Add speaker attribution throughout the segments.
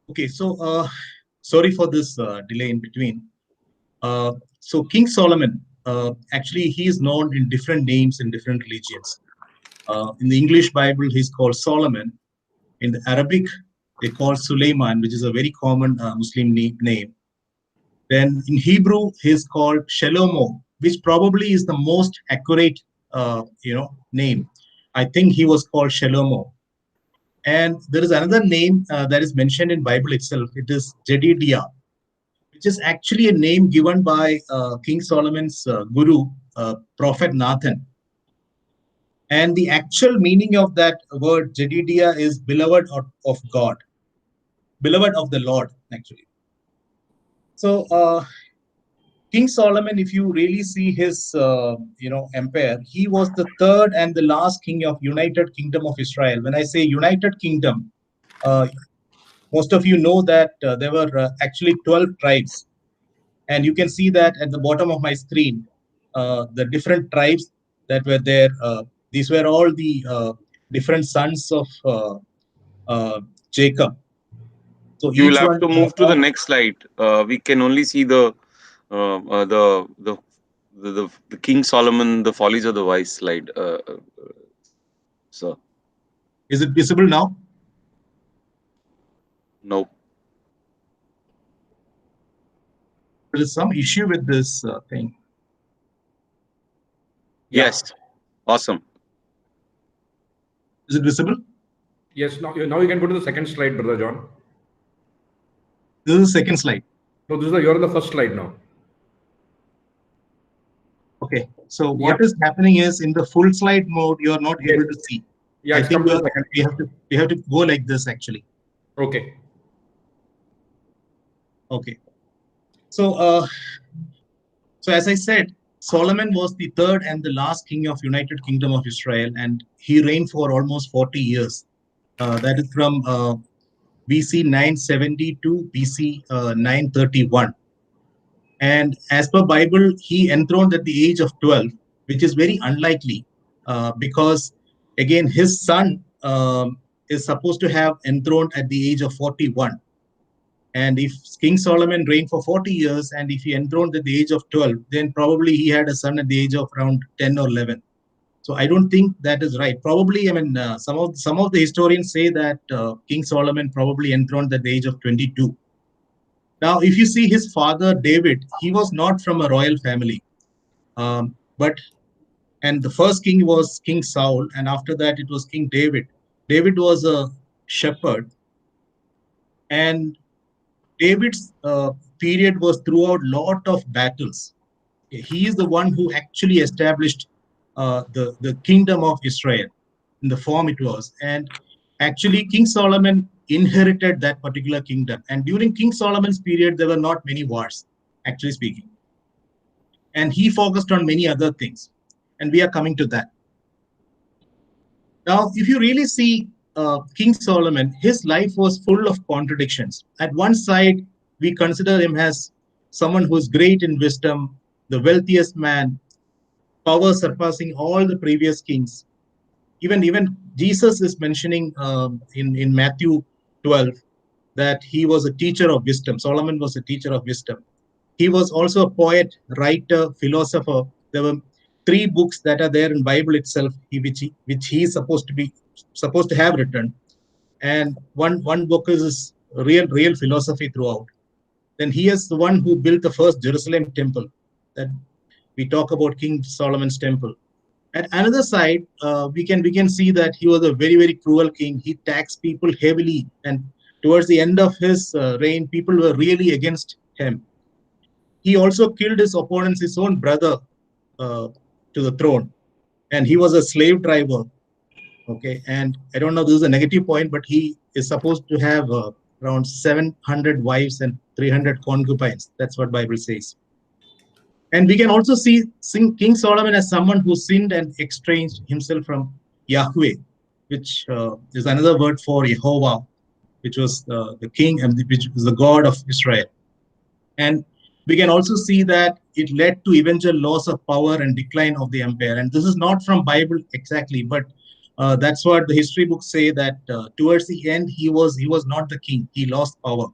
Speaker 1: Okay, so sorry for this delay in between. So King Solomon, actually, he is known in different names in different religions. In the English Bible, he's called Solomon. In the Arabic, they call Suleiman, which is a very common Muslim name. Then in Hebrew, he's called Shelomo, which probably is the most accurate, name. I think he was called Shelomo. And there is another name that is mentioned in Bible itself. It is Jedidiah, which is actually a name given by King Solomon's guru, Prophet Nathan. And the actual meaning of that word Jedidiah is beloved of God, beloved of the Lord, actually. So King Solomon, if you really see his, empire, he was the third and the last king of United Kingdom of Israel. When I say United Kingdom, uh, most of you know that there were actually 12 tribes. And you can see that at the bottom of my screen, the different tribes that were there. These were all the different sons of Jacob. So
Speaker 2: You will
Speaker 1: each
Speaker 2: have
Speaker 1: one
Speaker 2: to move to the next slide. We can only see the King Solomon, the Follies of the Wise slide. So
Speaker 1: is it visible now?
Speaker 2: no.
Speaker 1: There is some issue with this thing. Yeah,
Speaker 2: Yes. Awesome.
Speaker 1: is it visible?
Speaker 3: Yes, now you can go to the second slide, Brother John.
Speaker 1: This is the second slide.
Speaker 3: No, you're on the first slide now.
Speaker 1: Okay, so
Speaker 3: Yeah.
Speaker 1: what is happening is in the full slide mode, you are not
Speaker 3: Yes.
Speaker 1: able to see.
Speaker 3: Yeah,
Speaker 1: I
Speaker 3: it's
Speaker 1: think
Speaker 3: come to the second.
Speaker 1: we have to go like this actually.
Speaker 3: Okay.
Speaker 1: Okay, so so as I said, Solomon was the third and the last king of United Kingdom of Israel, and he reigned for almost 40 years. That is from BC 970 to BC 931. And as per Bible, he enthroned at the age of 12, which is very unlikely because, again, his son is supposed to have enthroned at the age of 41. And if King Solomon reigned for 40 years and if he enthroned at the age of 12, then probably he had a son at the age of around 10 or 11. So I don't think that is right. Probably, I mean, some of the historians say that King Solomon probably enthroned at the age of 22. Now, if you see his father David, he was not from a royal family, but and the first king was King Saul, and after that it was King David. David was a shepherd, and David's period was throughout lot of battles. He is the one who actually established the kingdom of Israel in the form it was. And actually, King Solomon inherited that particular kingdom. And during King Solomon's period, there were not many wars, actually speaking. And he focused on many other things. And we are coming to that. Now, if you really see King Solomon, his life was full of contradictions. At one side, we consider him as someone who is great in wisdom, the wealthiest man, power surpassing all the previous kings. Even Jesus is mentioning in Matthew 12 that he was a teacher of wisdom. Solomon was a teacher of wisdom. He was also a poet, writer, philosopher. There were three books that are there in Bible itself, which he is supposed to have written, and one book is real philosophy throughout. Then he is the one who built the first Jerusalem temple. That we talk about King Solomon's temple. At another side, we can see that he was a very cruel king. He taxed people heavily, and towards the end of his reign, people were really against him. He also killed his opponents, his own brother, uh, to the throne, and he was a slave driver. Okay, and I don't know, this is a negative point, but he is supposed to have around 700 wives and 300 concubines. That's what Bible says. And we can also see King Solomon as someone who sinned and estranged himself from Yahweh, which is another word for Jehovah, which was the king and which was the God of Israel. And we can also see that it led to eventual loss of power and decline of the empire. And this is not from Bible exactly, but That's what the history books say, that towards the end he was not the king. He lost power.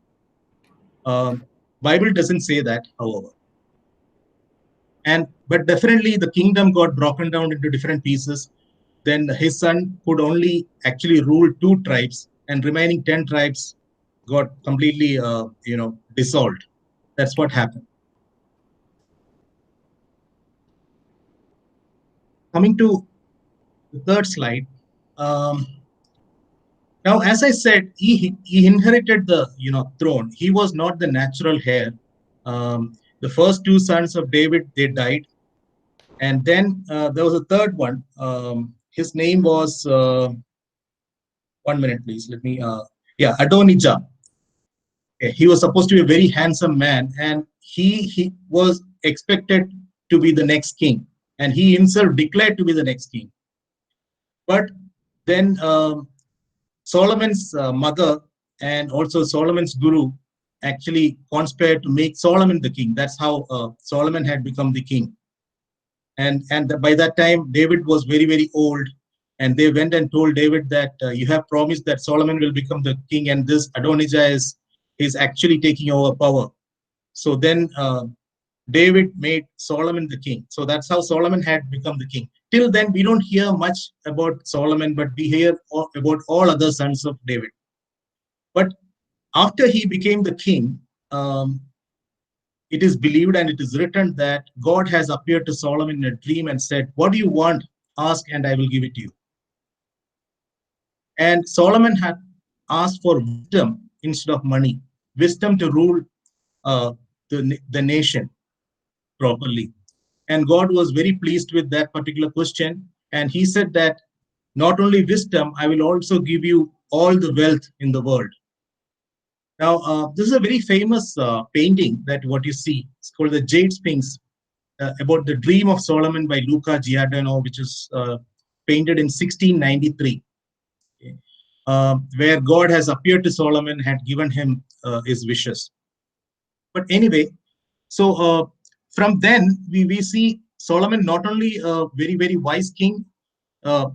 Speaker 1: Um, Bible doesn't say that, however. And but definitely the kingdom got broken down into different pieces. Then his son could only actually rule two tribes, and remaining 10 tribes got completely dissolved. That's what happened. Coming to the third slide. Um, Now, as I said, he inherited the throne. He was not the natural heir. The first two sons of David, they died, and then there was a third one. His name was 1 minute, please. Let me. Yeah, Adonijah. Okay, he was supposed to be a very handsome man, and he was expected to be the next king, and he himself declared to be the next king. But then Solomon's mother and also Solomon's guru actually conspired to make Solomon the king. That's how Solomon had become the king. And by that time, David was very, very old. And they went and told David that you have promised that Solomon will become the king, and this Adonijah is actually taking over power. So then David made Solomon the king. So that's how Solomon had become the king. Till then, we don't hear much about Solomon, but we hear about all other sons of David. But after he became the king, it is believed and it is written that God has appeared to Solomon in a dream and said, "What do you want? Ask, and I will give it to you." And Solomon had asked for wisdom instead of money, wisdom to rule the nation properly. And God was very pleased with that particular question. And he said that not only wisdom, I will also give you all the wealth in the world. Now, this is a very famous painting that what you see. It's called the Jade Sphinx, about the dream of Solomon by Luca Giordano, which is painted in 1693, okay, where God has appeared to Solomon, had given him his wishes. But anyway, so from then we see Solomon not only a very, very wise king,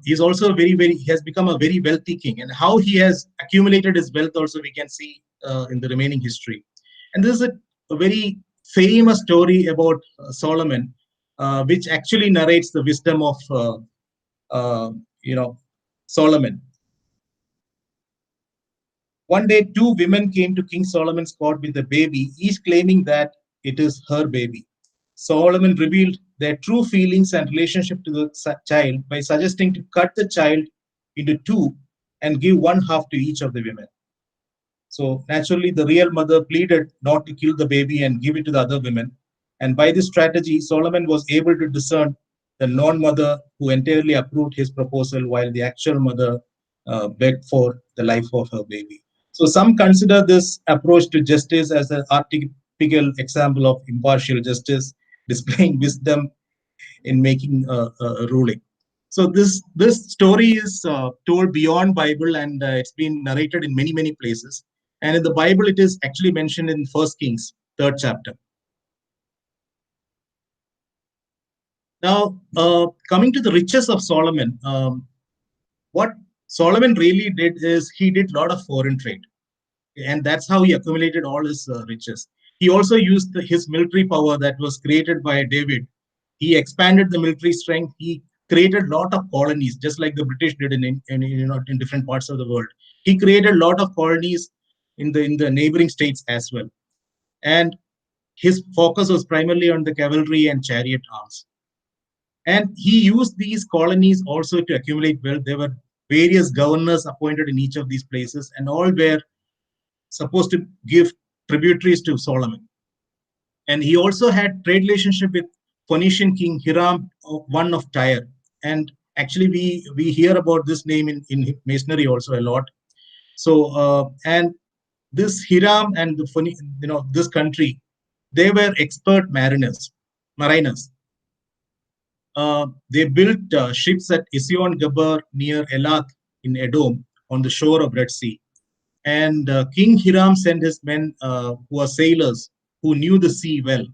Speaker 1: he's also he has become a very wealthy king, and how he has accumulated his wealth also we can see in the remaining history. And this is a very famous story about Solomon, which actually narrates the wisdom of uh, you know Solomon. One day, two women came to King Solomon's court with a baby, each claiming that it is her baby. Solomon revealed their true feelings and relationship to the child by suggesting to cut the child into two and give one half to each of the women. So naturally, the real mother pleaded not to kill the baby and give it to the other women. And by this strategy, Solomon was able to discern the non-mother who entirely approved his proposal, while the actual mother begged for the life of her baby. So some consider this approach to justice as an archetypical example of impartial justice, displaying wisdom in making a ruling. So this story is told beyond Bible, and it's been narrated in many places. And in the Bible, it is actually mentioned in First Kings, third chapter. Now, coming to the riches of Solomon, what Solomon really did is he did a lot of foreign trade, and that's how he accumulated all his riches. He also used his military power that was created by David. He expanded the military strength. He created a lot of colonies, just like the British did in different parts of the world. He created a lot of colonies in the neighboring states as well. And his focus was primarily on the cavalry and chariot arms. And he used these colonies also to accumulate wealth. There were various governors appointed in each of these places, and all were supposed to give tributaries to Solomon. And he also had trade relationship with Phoenician king Hiram, one of Tyre. And actually, we hear about this name in masonry also a lot. So and this Hiram and this country, they were expert mariners. They built ships at Ision Geber near Elath in Edom on the shore of Red Sea. And King Hiram sent his men who are sailors who knew the sea well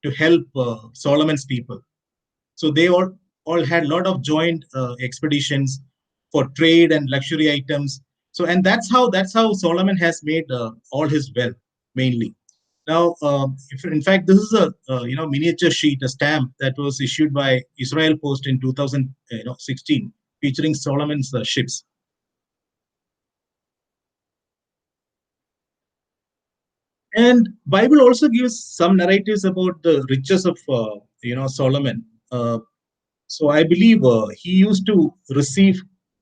Speaker 1: to help Solomon's people. So they all had a lot of joint expeditions. for trade and luxury items. So, and that's how Solomon has made all his wealth mainly. Now, if, in fact, this is a miniature sheet, a stamp that was issued by Israel Post in 2016, featuring Solomon's ships. And Bible also gives some narratives about the riches of Solomon. So I believe he used to receive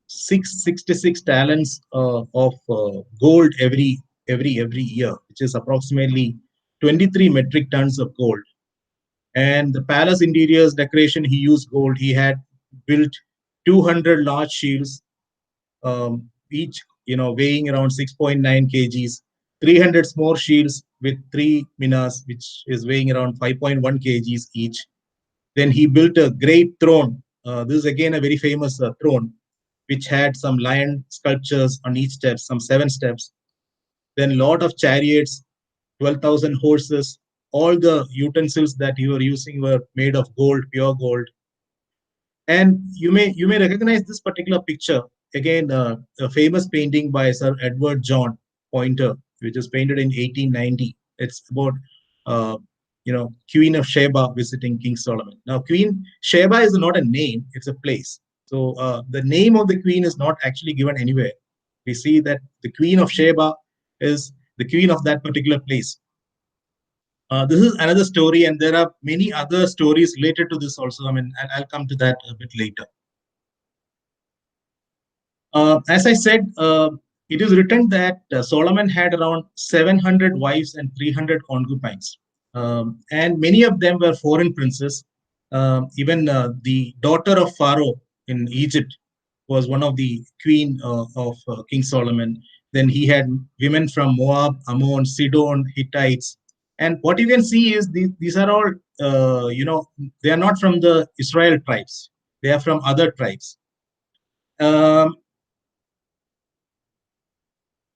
Speaker 1: 666 talents of gold every year, which is approximately 23 metric tons of gold. And the palace interiors decoration, he used gold. He had built 200 large shields, each weighing around 6.9 kgs, 300 small shields with three minas, which is weighing around 5.1 kgs each. Then he built a great throne. This is again a very famous throne, which had some lion sculptures on each step, some 7 steps. Then lot of chariots, 12,000 horses. All the utensils that you were using were made of gold, pure gold. And you may recognize this particular picture again, a famous painting by Sir Edward John Poynter, which was painted in 1890. It's about Queen of Sheba visiting King Solomon. Now, Queen Sheba is not a name; it's a place. So the name of the queen is not actually given anywhere. We see that the Queen of Sheba is the queen of that particular place. This is another story, and there are many other stories related to this also. I mean, I'll come to that a bit later. As I said, it is written that Solomon had around 700 wives and 300 concubines, and many of them were foreign princes. Even the daughter of Pharaoh in Egypt was one of the queen of King Solomon. Then he had women from Moab, Ammon, Sidon, Hittites. And what you can see is these are all, they are not from the Israel tribes. They are from other tribes. Um,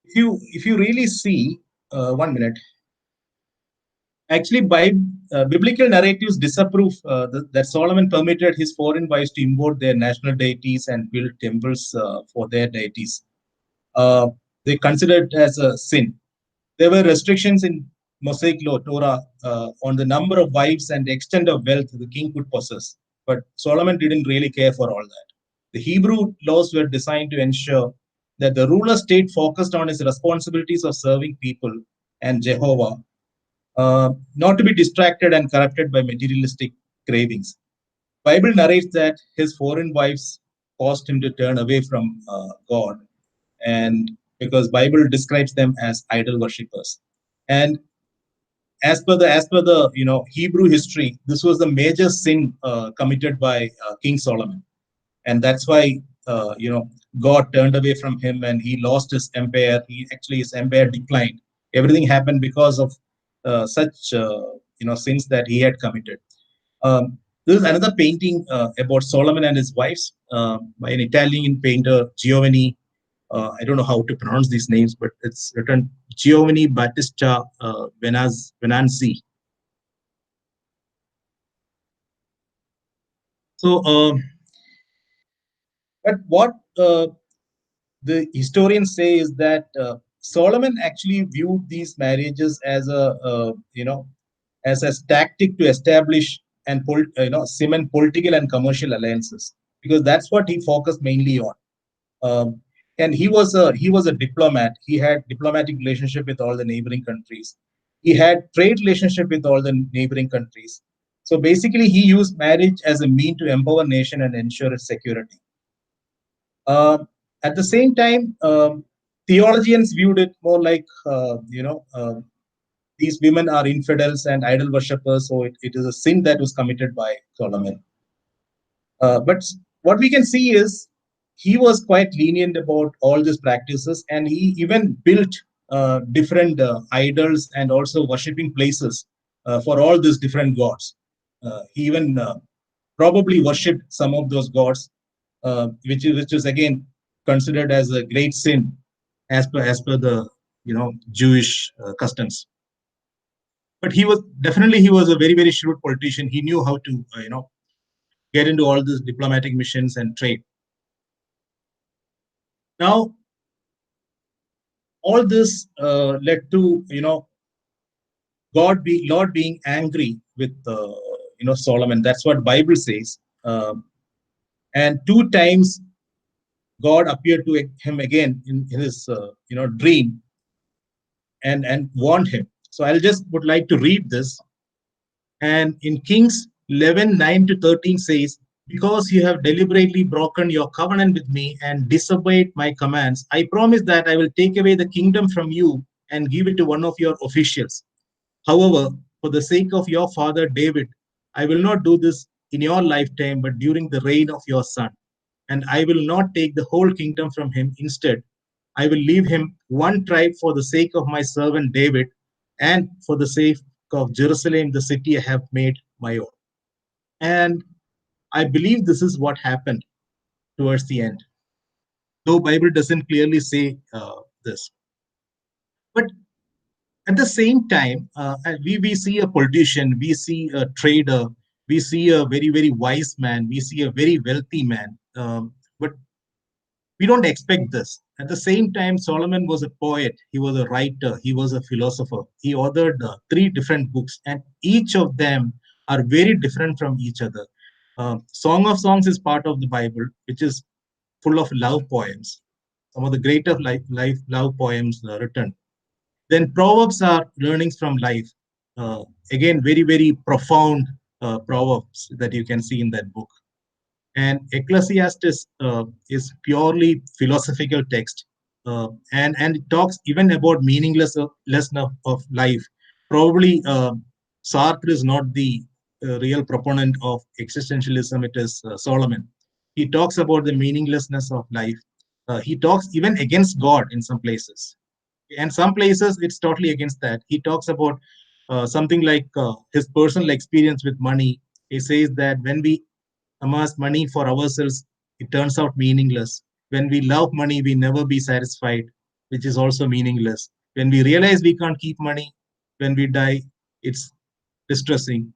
Speaker 1: if you really see, 1 minute, actually, biblical narratives disapprove that Solomon permitted his foreign wives to import their national deities and build temples for their deities. Uh, they considered it as a sin. There were restrictions in Mosaic law, Torah, on the number of wives and the extent of wealth the king could possess. But Solomon didn't really care for all that. The Hebrew laws were designed to ensure that the ruler stayed focused on his responsibilities of serving people and Jehovah, not to be distracted and corrupted by materialistic cravings. Bible narrates that his foreign wives caused him to turn away from God, and because Bible describes them as idol worshippers. And as per the Hebrew history, this was the major sin committed by King Solomon, and that's why God turned away from him and he lost his empire. His empire declined. Everything happened because of such sins that he had committed. This is another painting about Solomon and his wives by an Italian painter, Giovanni. I don't know how to pronounce these names, but it's written Giovanni Battista Venanzi. So, but what the historians say is that Solomon actually viewed these marriages as as a tactic to establish and cement political and commercial alliances, because that's what he focused mainly on. Um, and he was a diplomat. He had diplomatic relationship with all the neighboring countries. He had trade relationship with all the neighboring countries. So basically, he used marriage as a mean to empower nation and ensure its security. At the same time, theologians viewed it more like these women are infidels and idol worshippers, so it is a sin that was committed by Solomon. But what we can see is he was quite lenient about all these practices, and he even built different idols and also worshipping places for all these different gods. He even probably worshipped some of those gods, which is again considered as a great sin as per the Jewish customs. But he was a very shrewd politician. He knew how to get into all these diplomatic missions and trade. Now, all this led to Lord being angry with Solomon. That's what Bible says. And two times God appeared to him again in his dream and warned him. So I'll just would like to read this. And in Kings 11:9-13 says, because you have deliberately broken your covenant with me and disobeyed my commands, I promise that I will take away the kingdom from you and give it to one of your officials. However, for the sake of your father David, I will not do this in your lifetime, but during the reign of your son. And I will not take the whole kingdom from him. Instead, I will leave him one tribe for the sake of my servant David and for the sake of Jerusalem, the city I have made my own. And I believe this is what happened towards the end, though Bible doesn't clearly say this. But at the same time, we see a politician, we see a trader, we see a very, very wise man, we see a very wealthy man. But we don't expect this. At the same time, Solomon was a poet, he was a writer, he was a philosopher. He authored three different books, and each of them are very different from each other. Song of Songs is part of the Bible, which is full of love poems, some of the greatest life love poems written. Then Proverbs are learnings from life. Uh, Again, very, very profound proverbs that you can see in that book. And Ecclesiastes is purely philosophical text, and it talks even about meaninglessness of life. Probably Sartre is not the real proponent of existentialism. It is Solomon. He talks about the meaninglessness of life. He talks even against God in some places, and some places it's totally against that. He talks about something like his personal experience with money. He says that when we amass money for ourselves, it turns out meaningless. When we love money, we never be satisfied, which is also meaningless. When we realize we can't keep money, when we die, it's distressing.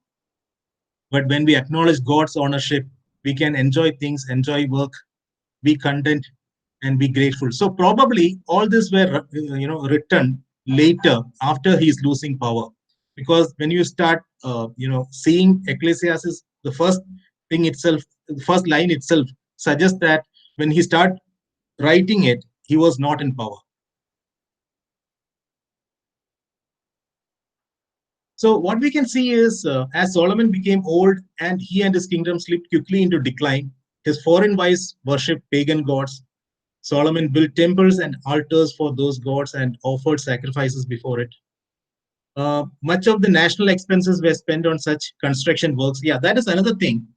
Speaker 1: But when we acknowledge God's ownership, we can enjoy things, enjoy work, be content, and be grateful. So probably all this were written later after he's losing power, because when you start seeing Ecclesiastes, the first thing itself, the first line itself suggests that when he started writing it, he was not in power. So what we can see is as Solomon became old and he and his kingdom slipped quickly into decline, his foreign wives worshipped pagan gods. Solomon built temples and altars for those gods and offered sacrifices before it. Much of the national expenses were spent on such construction works. Yeah, that is another thing.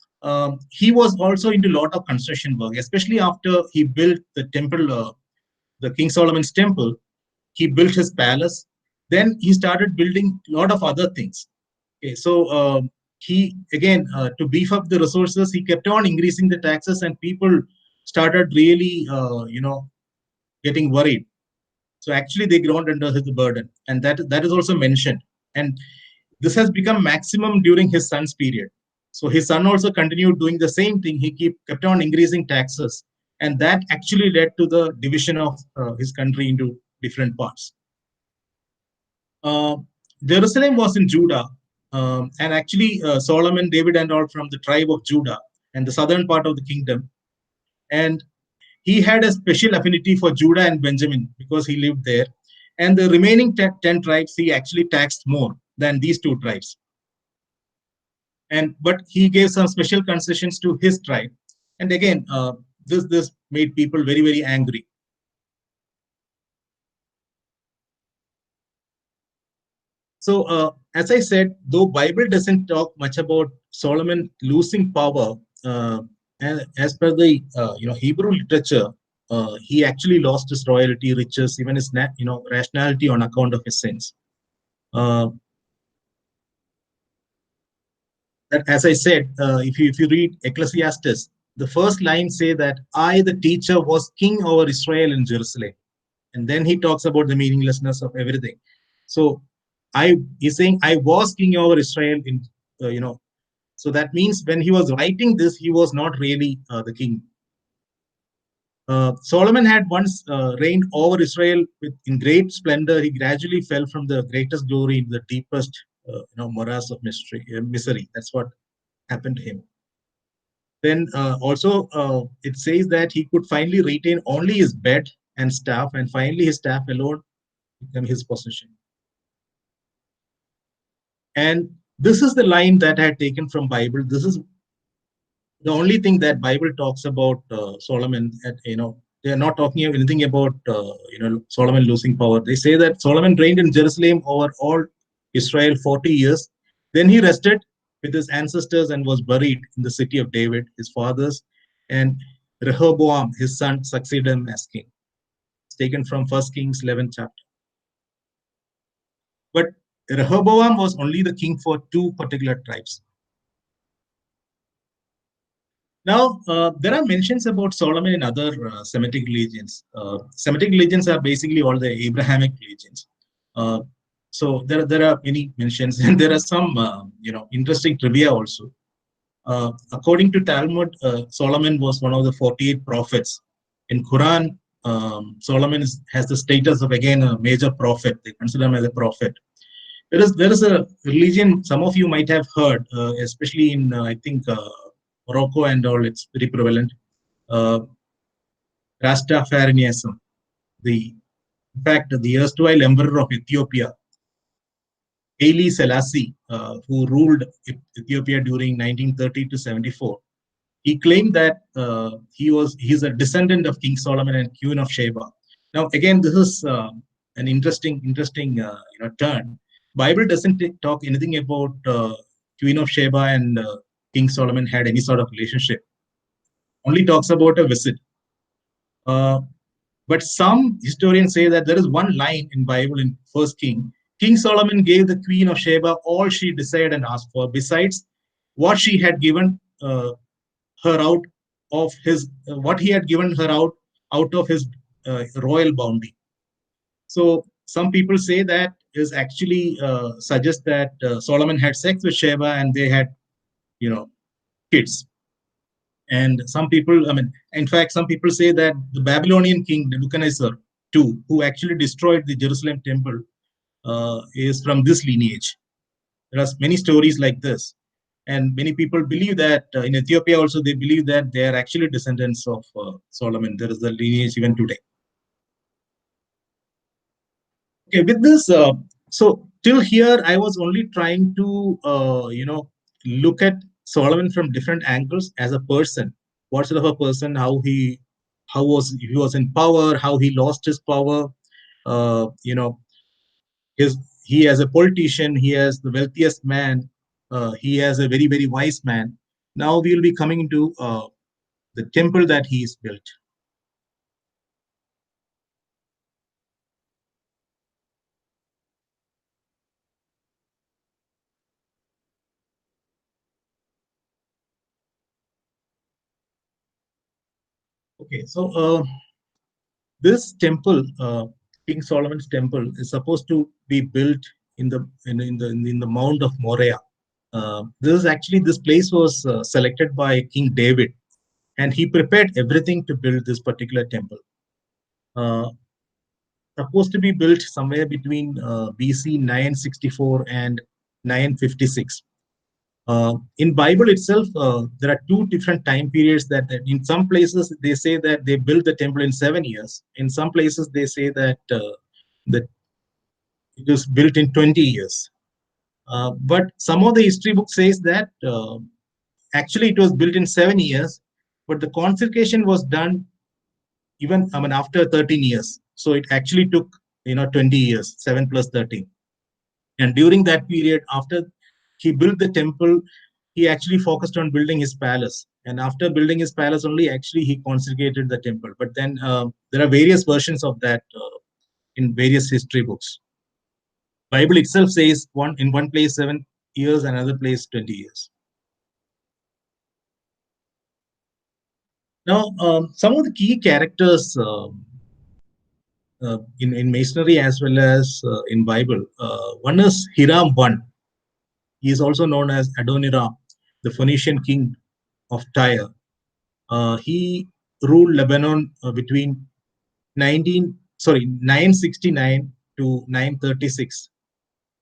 Speaker 1: He was also into a lot of construction work, especially after he built the temple, the King Solomon's temple. He built his palace. Then he started building a lot of other things. Okay, so he again to beef up the resources, he kept on increasing the taxes, and people started really, getting worried. So actually, they groaned under his burden, and that is also mentioned. And this has become maximum during his son's period. So his son also continued doing the same thing. He kept on increasing taxes, and that actually led to the division of his country into different parts. Uh, Jerusalem was in Judah, and actually Solomon, David, and all from the tribe of Judah and the southern part of the kingdom. And he had a special affinity for Judah and Benjamin because he lived there. And the remaining 10 tribes, he actually taxed more than these two tribes. And but he gave some special concessions to his tribe. And again, this made people very, very angry. So, as I said, though Bible doesn't talk much about Solomon losing power, as per the Hebrew literature, he actually lost his royalty, riches, even his rationality on account of his sins. Uh, that, as I said, if you read Ecclesiastes, the first line say that I, the teacher, was king over Israel in Jerusalem, and then he talks about the meaninglessness of everything. So he's saying I was king over Israel in so that means when he was writing this, he was not really the king. Solomon had once reigned over Israel in great splendor. He gradually fell from the greatest glory into the deepest, morass of misery. That's what happened to him. Then also it says that he could finally retain only his bed and staff, and finally his staff alone became his possession. And this is the line that I had taken from Bible. This is the only thing that Bible talks about Solomon. They are not talking anything about Solomon losing power. They say that Solomon reigned in Jerusalem over all Israel 40 years. Then he rested with his ancestors and was buried in the city of David, his fathers, and Rehoboam, his son, succeeded him as king. It's taken from 1 Kings 11 chapter. But Rehoboam was only the king for two particular tribes. Now, there are mentions about Solomon in other Semitic religions. Semitic religions are basically all the Abrahamic religions. So there are many mentions, and there are some interesting trivia also. According to Talmud, Solomon was one of the 48 prophets. In Quran, Solomon has the status of again a major prophet. They consider him as a prophet. There is a religion some of you might have heard, especially in I think Morocco and all. It's very prevalent. Rastafarianism. In fact, the erstwhile emperor of Ethiopia, Haile Selassie, who ruled Ethiopia during 1930 to 74, he claimed that he's a descendant of King Solomon and Queen of Sheba. Now, again, this is an interesting turn. Bible doesn't talk anything about Queen of Sheba and King Solomon had any sort of relationship. Only talks about a visit. But some historians say that there is one line in Bible in First King. King Solomon gave the Queen of Sheba all she desired and asked for, besides what she had given her out of his what he had given her out of his royal bounty. So some people say that is actually suggests that Solomon had sex with Sheba and they had kids. And some people, in fact, some people say that the Babylonian king Nebuchadnezzar II, who actually destroyed the Jerusalem temple, is from this lineage. There are many stories like this. And many people believe that in Ethiopia also, they believe that they are actually descendants of Solomon. There is the lineage even today. Okay, with this, so till here, I was only trying to, look at Solomon from different angles as a person. What sort of a person? How was he was in power? How he lost his power? Uh, you know, he as a politician, he as the wealthiest man. He as a very very wise man. Now we will be coming into the temple that he's built. Okay, so this temple, King Solomon's temple, is supposed to be built in the Mount of Moriah. This place was selected by King David, and he prepared everything to build this particular temple. Supposed to be built somewhere between BC 964 and 956. In Bible itself, there are two different time periods that in some places they say that they built the temple in 7 years. In some places they say that that it was built in 20 years. But some of the history book says that actually it was built in 7 years, but the consecration was done after 13 years. So it actually took 20 years, 7 plus 13. And during that period, after he built the temple, he actually focused on building his palace. And after building his palace only, actually he consecrated the temple. But then there are various versions of that in various history books. Bible itself says in one place 7 years, another place 20 years. Now, some of the key characters in masonry as well as in Bible. One is Hiram I. He is also known as Adoniram, the Phoenician king of Tyre. He ruled Lebanon between 969 to 936.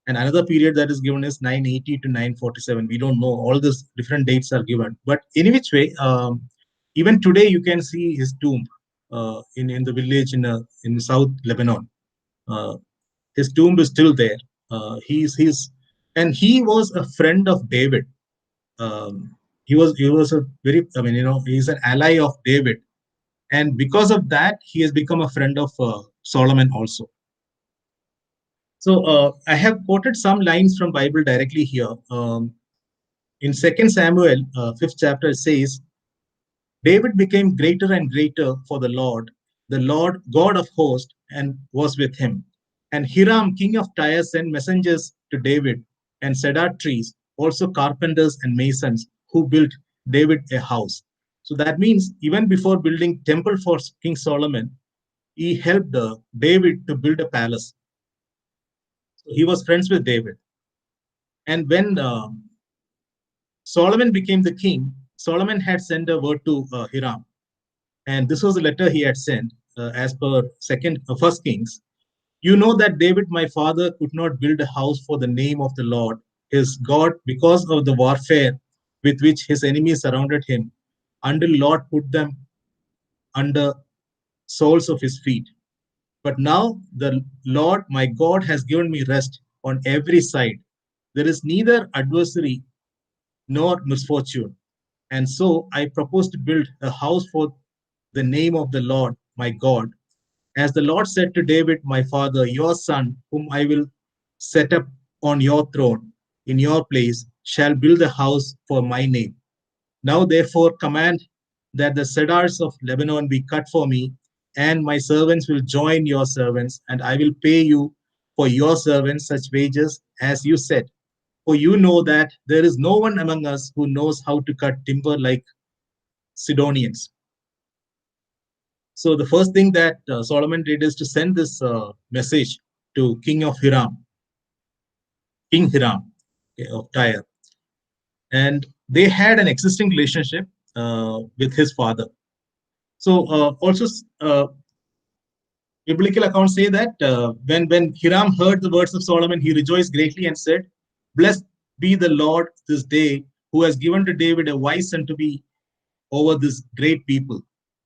Speaker 1: And another period that is given is 980 to 947. We don't know. All these different dates are given. But in which way, even today you can see his tomb in the village in South Lebanon. Uh, his tomb is still there. He's and he was a friend of David. He was a very, I mean, he's an ally of David, and because of that he has become a friend of Solomon also. So I have quoted some lines from Bible directly here. In Second Samuel, fifth chapter, it says, David became greater and greater for the Lord God of hosts, and was with him. And Hiram, king of Tyre, sent messengers to David, and cedar trees, also carpenters and masons, who built David a house. So that means even before building temple for King Solomon, he helped David to build a palace. So he was friends with David. And when Solomon became the king, Solomon had sent a word to Hiram, and this was a letter he had sent, as per First Kings. You know that David, my father, could not build a house for the name of the Lord, his God, because of the warfare with which his enemies surrounded him, until Lord put them under soles of his feet. But now the Lord, my God, has given me rest on every side. There is neither adversary nor misfortune. And so I propose to build a house for the name of the Lord my God. As the Lord said to David, my father, your son, whom I will set up on your throne in your place, shall build a house for my name. Now, therefore, command that the cedars of Lebanon be cut for me, and my servants will join your servants, and I will pay you for your servants such wages as you said. For you know that there is no one among us who knows how to cut timber like Sidonians. So the first thing that Solomon did is to send this message to King Hiram, okay, of Tyre, and they had an existing relationship with his father. So also biblical accounts say that when Hiram heard the words of Solomon, he rejoiced greatly and said, "Blessed be the Lord this day, who has given to David a wise son to be over this great people."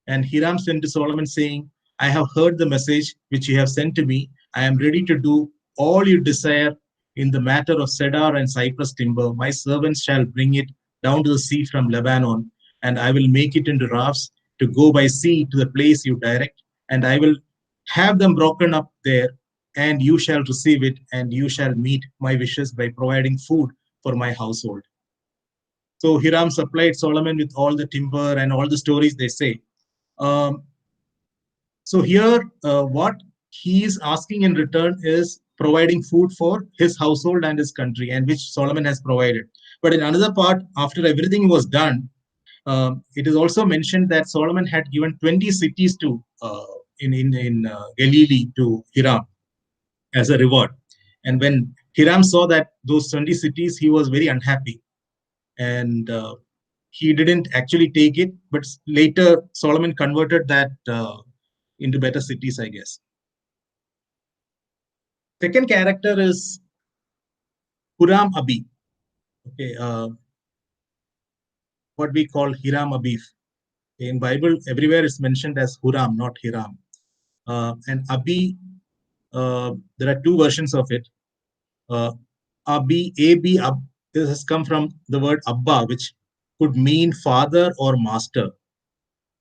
Speaker 1: And Hiram sent to Solomon, saying, I have heard the message which you have sent to me. I am ready to do all you desire in the matter of cedar and cypress timber. My servants shall bring it down to the sea from Lebanon, and I will make it into rafts to go by sea to the place you direct, and I will have them broken up there, and you shall receive it, and you shall meet my wishes by providing food for my household. So Hiram supplied Solomon with all the timber and all the stories they say. Um, so here, what he is asking in return is providing food for his household and his country, and which Solomon has provided. But in another part, after everything was done, it is also mentioned that Solomon had given 20 cities to in Galilee to Hiram as a reward. And when Hiram saw that those 20 cities, he was very unhappy, and he didn't actually take it, but later Solomon converted that into better cities, I guess. Second character is Huram Abi. Okay, what we call Hiram Abif. In Bible, everywhere it's mentioned as Huram, not Hiram. And Abi, there are two versions of it. Abi, Abi, this has come from the word Abba, which could mean father or master.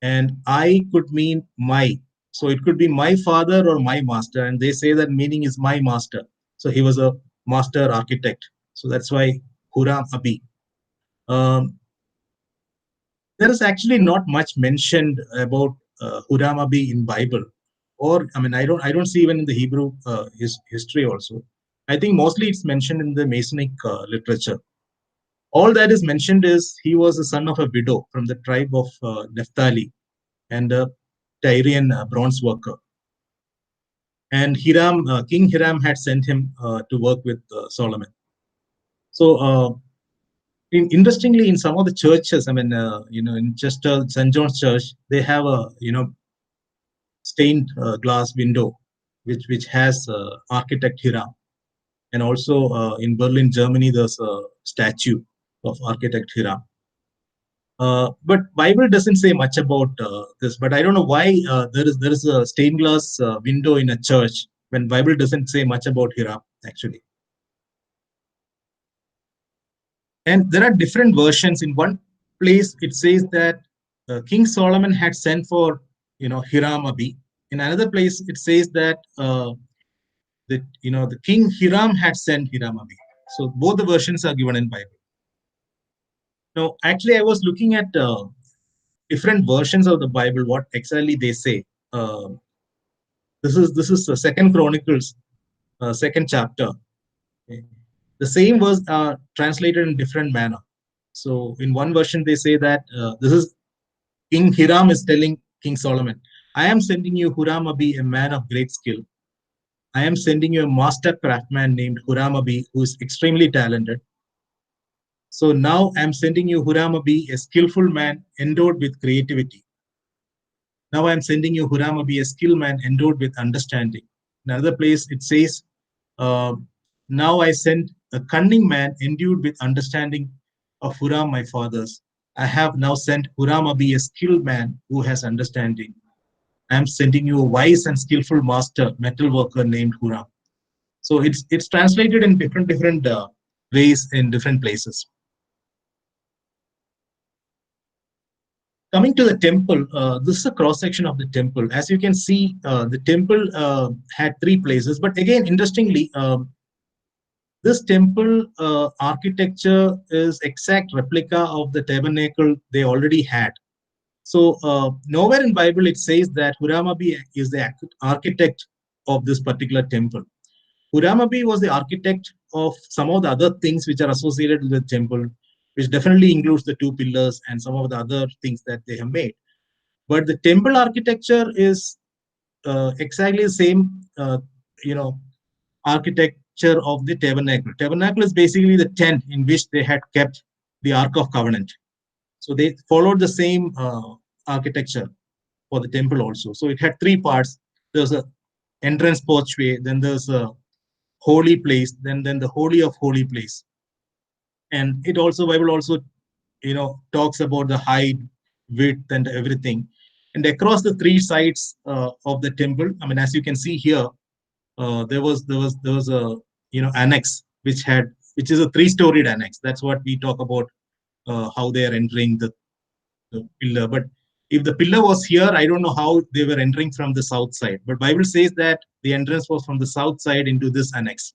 Speaker 1: And I could mean my. So it could be my father or my master. And they say that meaning is my master. So he was a master architect. So that's why Huram Abi. Um, there is actually not much mentioned about Huram Abi in Bible, or I mean, I don't see even in the Hebrew history also. I think mostly it's mentioned in the Masonic literature. All that is mentioned is he was the son of a widow from the tribe of Naphtali, and a Tyrian bronze worker. And King Hiram had sent him to work with Solomon. So Interestingly, in some of the churches, I mean, in Chester, St. John's Church, they have a stained glass window, which has architect Hiram, and also in Berlin, Germany, there's a statue of architect Hiram. But Bible doesn't say much about this. But I don't know why there is a stained glass window in a church when Bible doesn't say much about Hiram actually. And there are different versions. In one place, it says that King Solomon had sent for Hiram Abi. In another place, it says that the King Hiram had sent Hiram Abi. So both the versions are given in Bible. Now, actually, I was looking at different versions of the Bible. What exactly they say? Uh, this is the Second Chronicles, second chapter. Okay. The same was translated in different manner. So in one version, they say that this is King Hiram is telling King Solomon, I am sending you Huram Abi, a man of great skill. I am sending you a master craftsman named Huram Abi, who is extremely talented. So now I'm sending you Huram Abi, a skillful man endowed with creativity. Now I'm sending you Huram Abi, a skilled man endowed with understanding. In another place, it says, uh, now I send a cunning man endued with understanding of Huram, my fathers. I have now sent Huram Abi, a skilled man who has understanding. I am sending you a wise and skillful master, metal worker named Huram. So it's translated in different ways in different places. Coming to the temple, this is a cross section of the temple. As you can see, the temple had three places. But again, interestingly, this temple architecture is exact replica of the tabernacle they already had. So nowhere in Bible it says that Huramabi is the architect of this particular temple. Huramabi was the architect of some of the other things which are associated with the temple, which definitely includes the two pillars and some of the other things that they have made. But the temple architecture is exactly the same, architecture of the tabernacle. Tabernacle is basically the tent in which they had kept the Ark of Covenant. So they followed the same architecture for the temple also. So it had three parts. There's a entrance porchway, then there's a holy place, then the holy of holy place. And it also Bible also talks about the height, width, and everything. And across the three sides of the temple, I mean, as you can see here, there was a annex which is a three-storied annex. That's what we talk about, how they are entering the pillar. But if the pillar was here, I don't know how they were entering from the south side. But Bible says that the entrance was from the south side into this annex.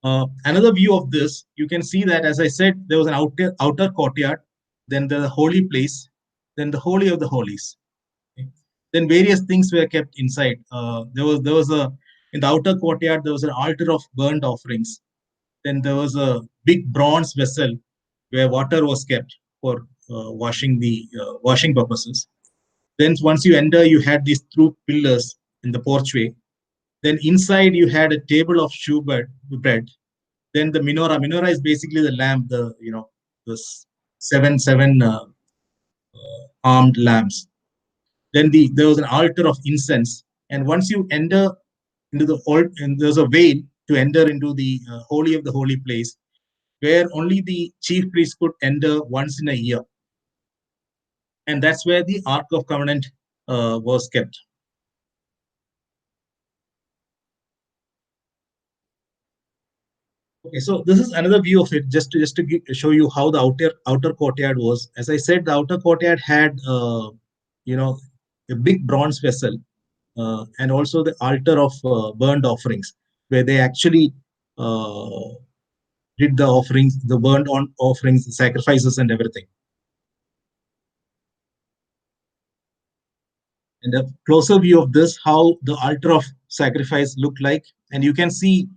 Speaker 1: Another view of this, you can see that, as I said, there was an outer courtyard, then the holy place, then the holy of the holies. Okay. Then various things were kept inside. There was a in the outer courtyard there was an altar of burnt offerings. Then there was a big bronze vessel where water was kept for washing purposes. Then once you enter, you had these two pillars in the porchway. Then inside you had a table of bread. Then the menorah. Menorah is basically the lamp, the seven armed lamps. Then there was an altar of incense. And once you enter into the old, and there's a veil to enter into the holy of the holy place, where only the chief priest could enter once in a year. And that's where the Ark of Covenant was kept. Okay, so this is another view of it, just to show you how the outer courtyard was. As I said, the outer courtyard had you know a big bronze vessel, and also the altar of burnt offerings, where they actually uh, did the offerings, the burnt on offerings, the sacrifices, and everything. And a closer view of this, how the altar of sacrifice looked like, and you can see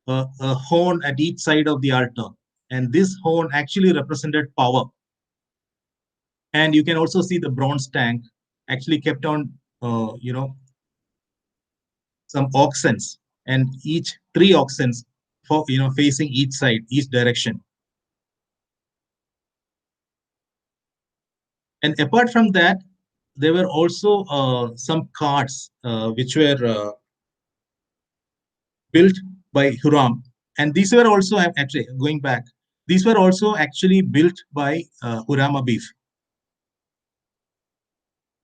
Speaker 1: a horn at each side of the altar, and this horn actually represented power. And you can also see the bronze tank actually kept on, some oxens, and each three oxens facing each side, each direction. And apart from that, there were also some carts which were built by Huram, and these were also actually going back. These were also actually built by Huram Abif.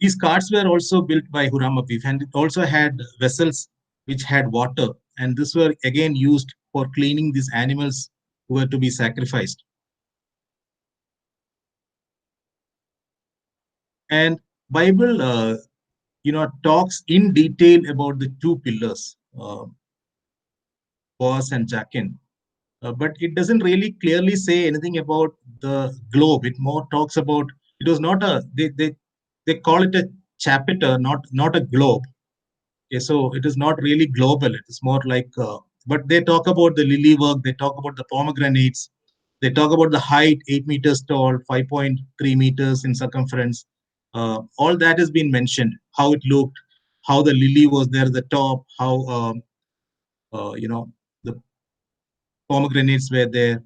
Speaker 1: These carts were also built by Huram Abif, and it also had vessels which had water, and this were again used for cleaning these animals who were to be sacrificed. And Bible, talks in detail about the two pillars, Boaz and Jachin. But it doesn't really clearly say anything about the globe. It more talks about, it was not a, they call it a chapter, not a globe. Okay, so it is not really global. It is more like, but they talk about the lily work. They talk about the pomegranates. They talk about the height, 8 meters tall, 5.3 meters in circumference. All that has been mentioned. How it looked, how the lily was there at the top, how the pomegranates were there.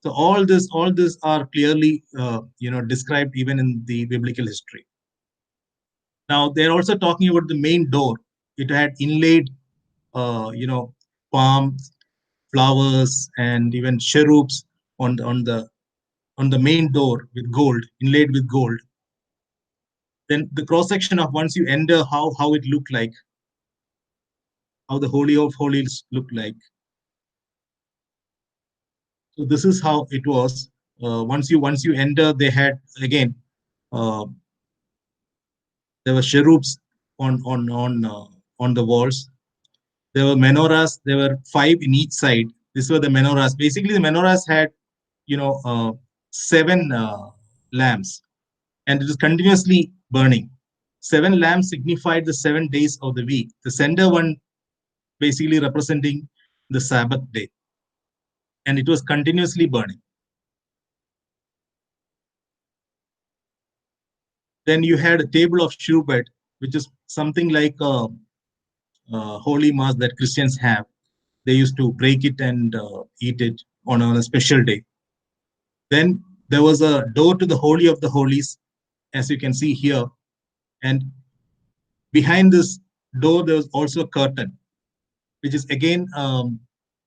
Speaker 1: So all this are clearly described even in the biblical history. Now they're also talking about the main door. It had inlaid palms, flowers, and even cherubs on the main door with gold, inlaid with gold. Then the cross section of once you enter, how it looked like, how the Holy of Holies looked like. So this is how it was. Once you enter, they had again uh, there were cherubs on the walls. There were menorahs. There were 5 in each side. These were the menorahs. Basically, the menorahs had 7 lamps, and it is continuously burning. 7 lamps signified the 7 days of the week. The center one basically representing the Sabbath day, and it was continuously burning. Then you had a table of shewbread, which is something like a holy mass that Christians have. They used to break it and eat it on a special day. Then there was a door to the Holy of the Holies, as you can see here. And behind this door, there was also a curtain, which is again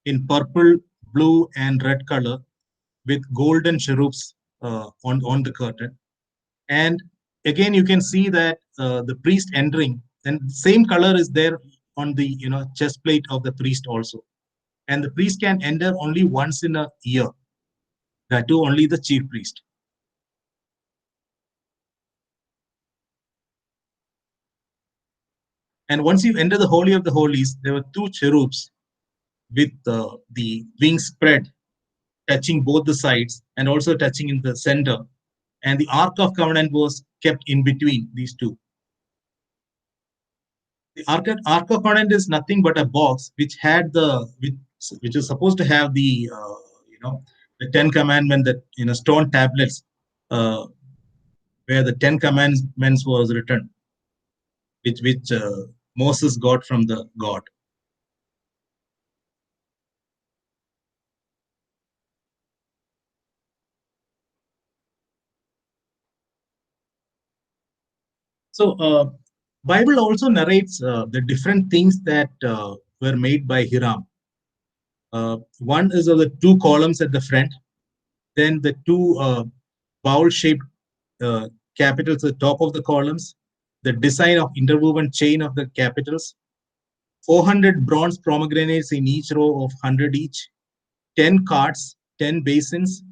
Speaker 1: in purple, blue, and red color with golden cherubs on the curtain. And again, you can see that the priest entering, and same color is there on the chest plate of the priest also. And the priest can enter only once in a year, that too only the chief priest. And once you enter the Holy of the Holies, there were 2 cherubs with the wings spread, touching both the sides and also touching in the center. And the Ark of Covenant was kept in between these two. The Ark of Covenant is nothing but a box which had which is supposed to have the 10 Commandments, that stone tablets uh, where the 10 Commandments was written, which Moses got from the God. So Bible also narrates the different things that were made by Hiram. One is of the 2 columns at the front, then the 2 bowl-shaped uh, capitals at the top of the columns, the design of interwoven chain of the capitals, 400 bronze pomegranates in each row of 100 each, 10 carts, 10 basins,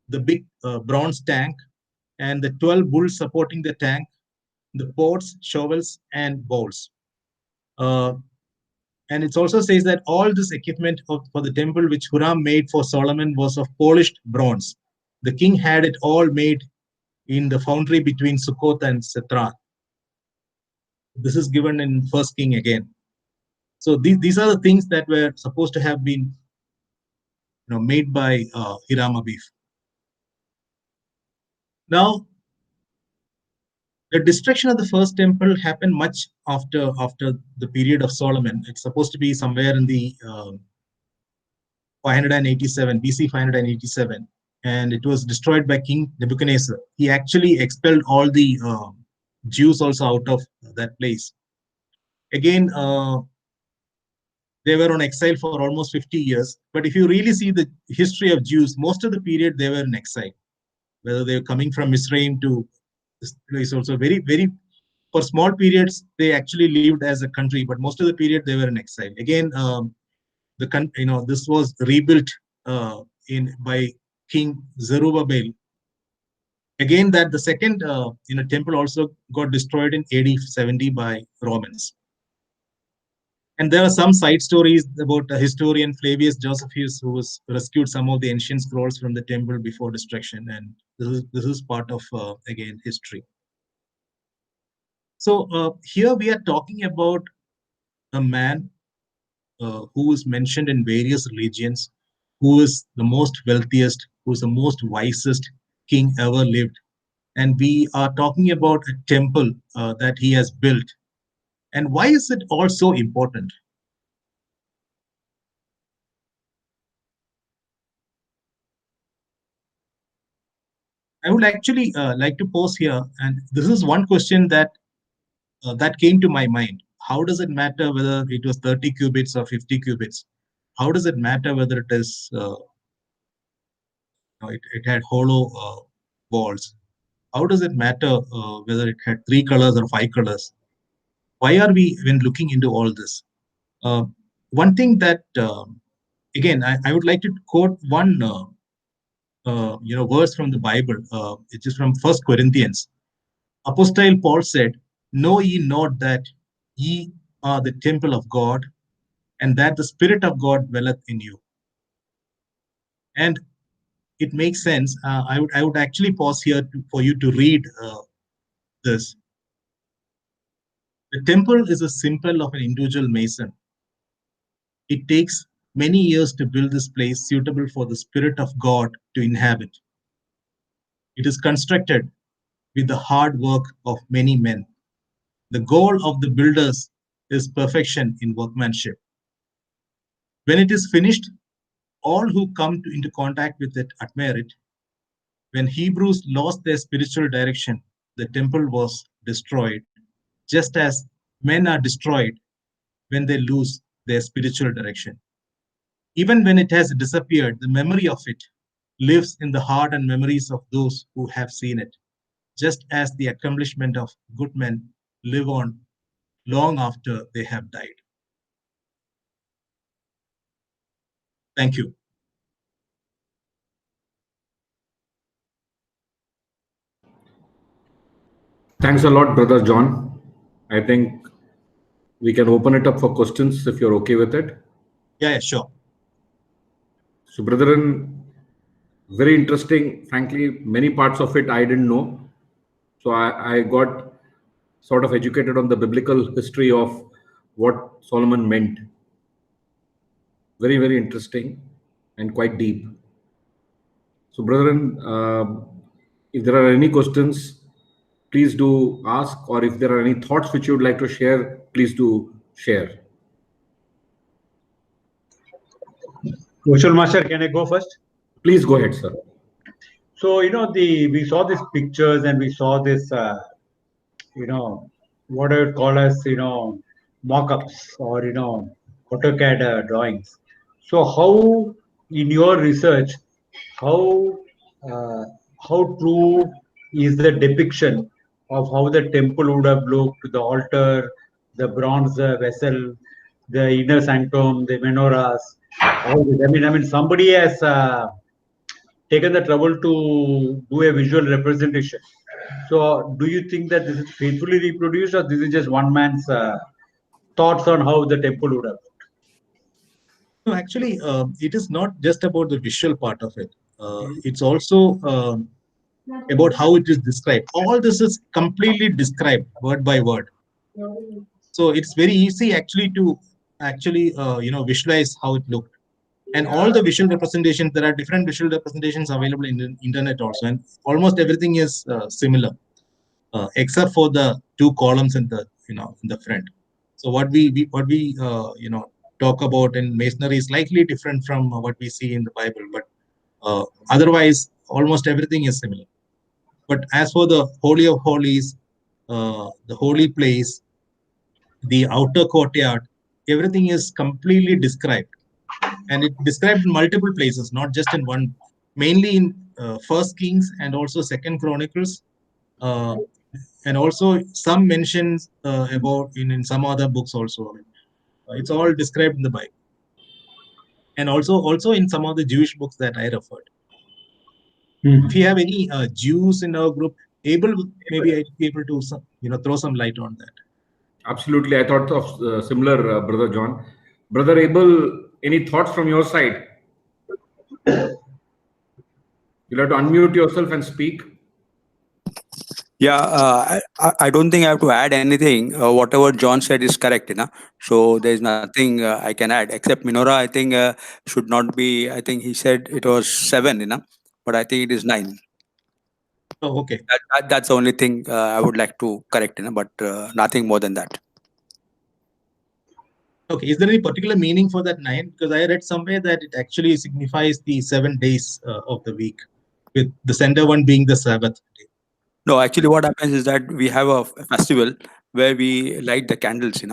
Speaker 1: the big bronze tank, and the 12 bulls supporting the tank, the pots, shovels, and bowls. Uh, and it also says that all this equipment for the temple which Huram made for Solomon was of polished bronze. The king had it all made in the foundry between Sukkot and Setra. This is given in First King again. So these are the things that were supposed to have been made by Hiram Abif. Now, the destruction of the first temple happened much after the period of Solomon. It's supposed to be somewhere in the 587 BC 587, and it was destroyed by King Nebuchadnezzar. He actually expelled all the Jews also out of that place. Again, they were on exile for almost 50 years. But if you really see the history of Jews, most of the period they were in exile. Whether they were coming from Israel to this place, also very for small periods they actually lived as a country, but most of the period they were in exile. Again, this was rebuilt in by King Zerubbabel. Again, that the second temple also got destroyed in AD 70 by Romans. And there are some side stories about a historian Flavius Josephus who was rescued some of the ancient scrolls from the temple before destruction, and this is part of again history. So here we are talking about a man who is mentioned in various religions, who is the most wealthiest, who is the most wisest king ever lived. And we are talking about a temple that he has built. And why is it all so important? I would actually like to pause here. And this is one question that came to my mind. How does it matter whether it was 30 qubits or 50 qubits? How does it matter whether it is it had hollow walls? How does it matter whether it had 3 colors or 5 colors? Why are we when looking into all this? Uh, One thing that again I would like to quote one verse from the Bible. It is from First Corinthians. Apostle Paul said, "Know ye not that ye are the temple of God, and that the Spirit of God dwelleth in you?" And it makes sense. I would actually pause here for you to read this. The temple is a symbol of an individual mason. It takes many years to build this place suitable for the Spirit of God to inhabit. It is constructed with the hard work of many men. The goal of the builders is perfection in workmanship. When it is finished, all who come into contact with it admire it. When Hebrews lost their spiritual direction, the temple was destroyed, just as men are destroyed when they lose their spiritual direction. Even when it has disappeared, the memory of it lives in the heart and memories of those who have seen it, just as the accomplishment of good men live on long after they have died. Thank you.
Speaker 3: Thanks a lot, Brother John. I think we can open it up for questions if you're okay with it.
Speaker 1: Yeah, sure.
Speaker 3: So, brethren, very interesting. Frankly, many parts of it I didn't know. So I got sort of educated on the biblical history of what Solomon meant. Very, very interesting and quite deep. So, brethren, if there are any questions, please do ask, or if there are any thoughts which you would like to share, please do share.
Speaker 4: Kushal Master, can I go first?
Speaker 3: Please go ahead, sir.
Speaker 4: So we saw these pictures and we saw this what I would call as mock-ups or AutoCAD drawings. So how in your research, how uh, how true is the depiction of how the temple would have looked, the altar, the bronze vessel, the inner sanctum, the menorahs? I mean, somebody has taken the trouble to do a visual representation. So, do you think that this is faithfully reproduced, or this is just one man's thoughts on how the temple would have?
Speaker 1: No, actually, it is not just about the visual part of it. It's also about how it is described. All this is completely described word by word. So it's very easy actually to visualize how it looked. And all the visual representations, there are different visual representations available in the internet also, and almost everything is similar, except for the 2 columns in the in the front. So what we talk about in masonry is slightly different from what we see in the Bible, but otherwise, almost everything is similar. But as for the Holy of Holies, the holy place, the outer courtyard, everything is completely described. And it described in multiple places, not just in one, mainly in First Kings and also Second Chronicles. And also some mentions about in some other books also. It's all described in the Bible. And also in some of the Jewish books that I referred. If you have any Jews in our group, maybe I'd be able to throw some light on that.
Speaker 3: Absolutely. I thought of similar, Brother John. Brother Abel, any thoughts from your side? You'll have to unmute yourself and speak.
Speaker 5: Yeah, I don't think I have to add anything. Whatever John said is correct, So there is nothing I can add except menorah. I think should not be. I think he said it was 7, but I think it is 9.
Speaker 1: Oh, okay.
Speaker 5: That's the only thing I would like to correct, but nothing more than that.
Speaker 1: Okay. Is there any particular meaning for that 9? Because I read somewhere that it actually signifies the 7 days of the week, with the center one being the Sabbath day.
Speaker 5: No, actually, what happens is that we have a festival where we light the candles,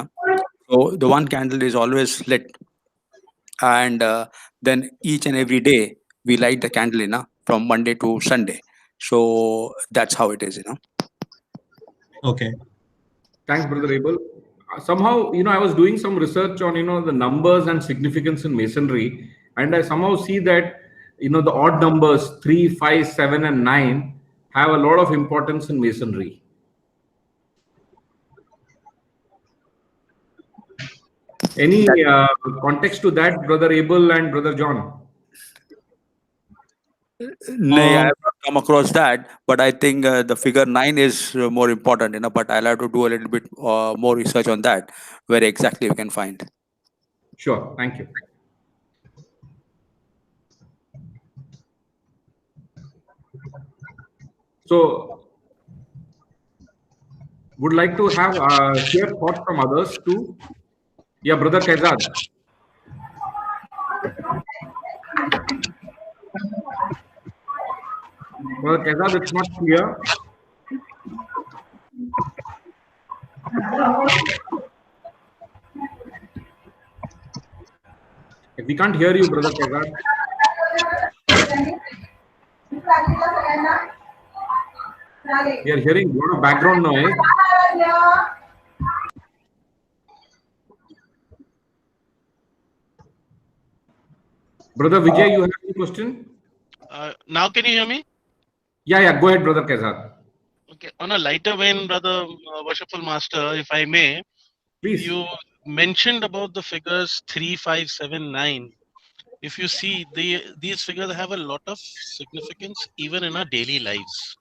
Speaker 5: So the one candle is always lit, and then each and every day we light the candle, from Monday to Sunday. So that's how it is,
Speaker 1: Okay.
Speaker 3: Thanks, Brother Abel. Somehow, I was doing some research on, the numbers and significance in masonry, and I somehow see that, the odd numbers 3, 5, 7, and 9 have a lot of importance in masonry. Any context to that, Brother Abel and Brother John?
Speaker 5: No, I have not come across that, but I think the figure 9 is more important, But I'll have to do a little bit more research on that, where exactly we can find.
Speaker 3: Sure, thank you. So, would like to have hear thoughts from others too. Yeah, Brother Kaizad. Brother Kaizad, it's not clear. We can't hear you, Brother Kaizad. We are hearing a lot of background noise. Brother Vijay, you have any question?
Speaker 6: Now can you hear me?
Speaker 3: Yeah. Go ahead, Brother Kaizad.
Speaker 6: Okay. On a lighter vein, Brother Worshipful Master, if I may,
Speaker 3: Please.
Speaker 6: you mentioned about the figures 3, 5, 7, 9. If you see, these figures have a lot of significance even in our daily lives.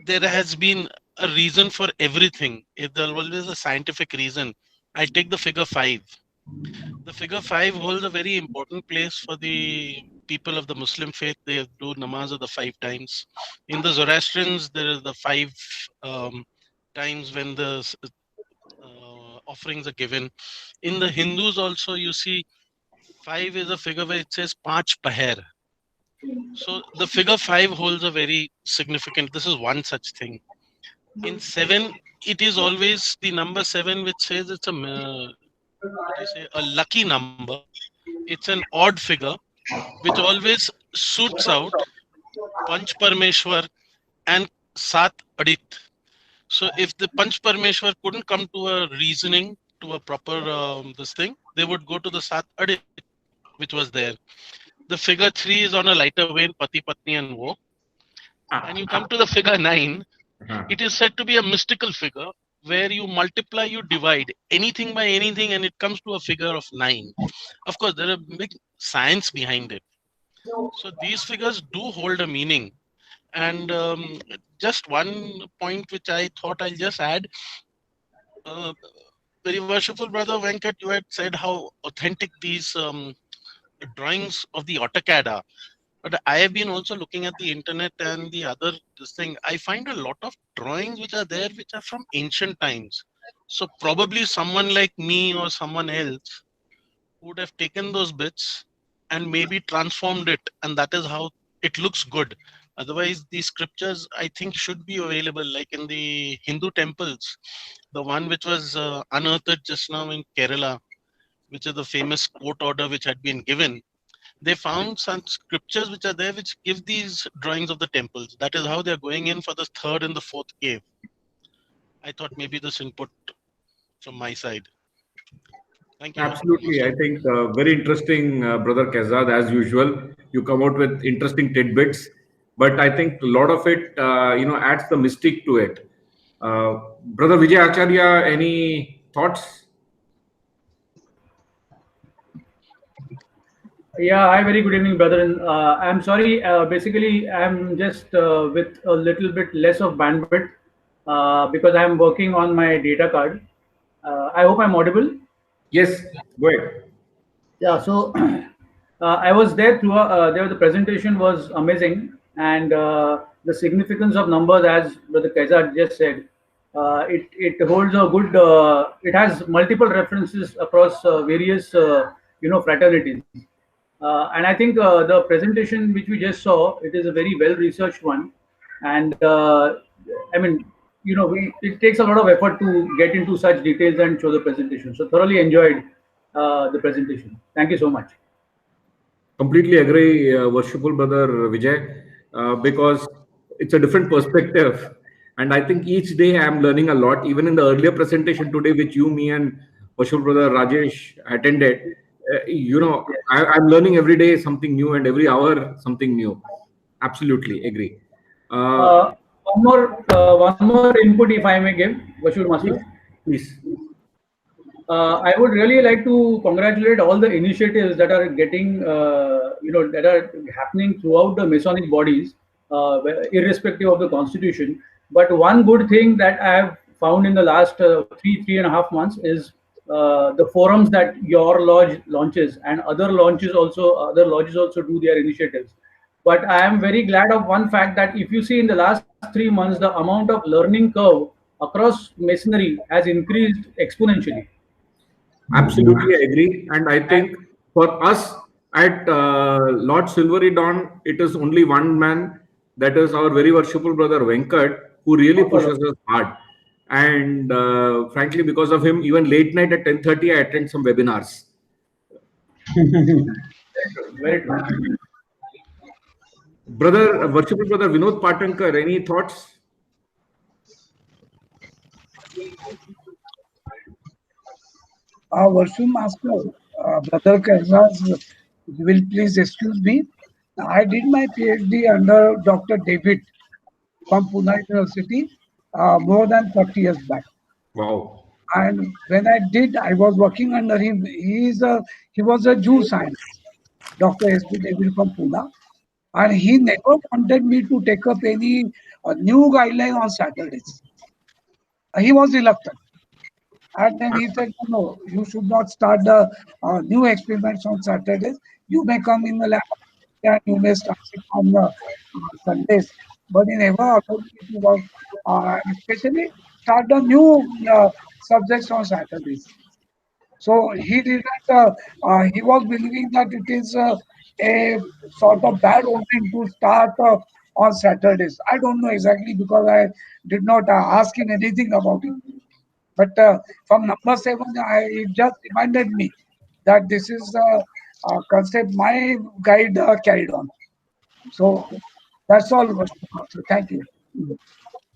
Speaker 6: There has been a reason for everything. If there always a scientific reason, I take the figure 5. The figure 5 holds a very important place for the people of the Muslim faith. They do namaz of the 5 times. In the Zoroastrians, there is the 5 times when the offerings are given. In the Hindus also, you see 5 is a figure where it says Panch Paher. So the figure 5 holds a very significant, this is one such thing. In 7, it is always the number 7 which says it's a lucky number. It's an odd figure which always suits out Panch Parmeshwar and Sat Adit. So if the Panch Parmeshwar couldn't come to a reasoning, to a proper this thing, they would go to the Sat Adit, which was there. The figure 3 is on a lighter vein, Pati, Patni and Wo. And you come to the figure 9, it is said to be a mystical figure where you multiply, you divide anything by anything, and it comes to a figure of 9. Of course, there are big science behind it. So these figures do hold a meaning. And just one point which I thought I'll just add. Very worshipful Brother Venkat, you had said how authentic these drawings of the AutoCAD are. But I have been also looking at the internet and the other this thing. I find a lot of drawings which are there which are from ancient times. So probably someone like me or someone else would have taken those bits and maybe transformed it, and that is how it looks good. Otherwise, these scriptures I think should be available, like in the Hindu temples. The one which was unearthed just now in Kerala, which is the famous court order which had been given. They found some scriptures which are there which give these drawings of the temples. That is how they are going in for the third and the fourth cave. I thought maybe this input from my side. Thank you,
Speaker 3: Absolutely. I
Speaker 6: Master.
Speaker 3: think very interesting, Brother Kazad, as usual. You come out with interesting tidbits, but I think a lot of it, adds the mystique to it. Brother Vijay Acharya, any thoughts?
Speaker 7: Yeah, hi, very good evening, brother. And I'm sorry, basically, I'm just with a little bit less of bandwidth because I'm working on my data card. I hope I'm audible.
Speaker 3: Yes, go ahead.
Speaker 7: Yeah, so I was there through there. The presentation was amazing, and the significance of numbers, as Brother Kaisa just said, it holds a good. It has multiple references across various fraternities, and I think the presentation which we just saw, it is a very well researched one, and I mean, it takes a lot of effort to get into such details and show the presentation. So thoroughly enjoyed the presentation. Thank you so much.
Speaker 3: Completely agree, worshipful brother Vijay, because it's a different perspective. And I think each day I'm learning a lot. Even in the earlier presentation today, which you, me, and worshipful brother Rajesh attended, I'm learning every day something new and every hour something new. Absolutely agree. Uh,
Speaker 7: One more input, if I may give, Vashur Master.
Speaker 3: please, please.
Speaker 7: I would really like to congratulate all the initiatives that are getting, that are happening throughout the Masonic bodies, irrespective of the constitution. But one good thing that I have found in the last 3.5 months is the forums that your lodge launches, and other lodges also do their initiatives. But I am very glad of one fact that if you see in the last 3 months, the amount of learning curve across masonry has increased exponentially.
Speaker 3: Absolutely agree. And I think for us at Lord Silvery Dawn, it is only one man, that is our very worshipful brother Venkat, who really pushes us hard. And frankly, because of him, even late night at 10:30, I attend some webinars.
Speaker 7: Very true.
Speaker 3: Brother, worshipful brother Vinod Patankar, any thoughts?
Speaker 8: Varshu Master, Brother Kaizaz, will please excuse me. I did my PhD under Dr. David from Pune University more than 30 years back.
Speaker 3: Wow.
Speaker 8: And when I did, I was working under him. He was a Jew scientist, Dr. S.B. David from Pune. And he never wanted me to take up any new guideline on Saturdays. He was reluctant. And then he said, no, you should not start the new experiments on Saturdays. You may come in the lab and you may start it on the Sundays. But he never allowed me to work, especially start the new subjects on Saturdays. So he didn't, he was believing that it is a sort of bad omen to start on Saturdays. I don't know exactly because I did not ask him anything about it. But from number 7, it just reminded me that this is the concept my guide carried on. So that's all. So thank you.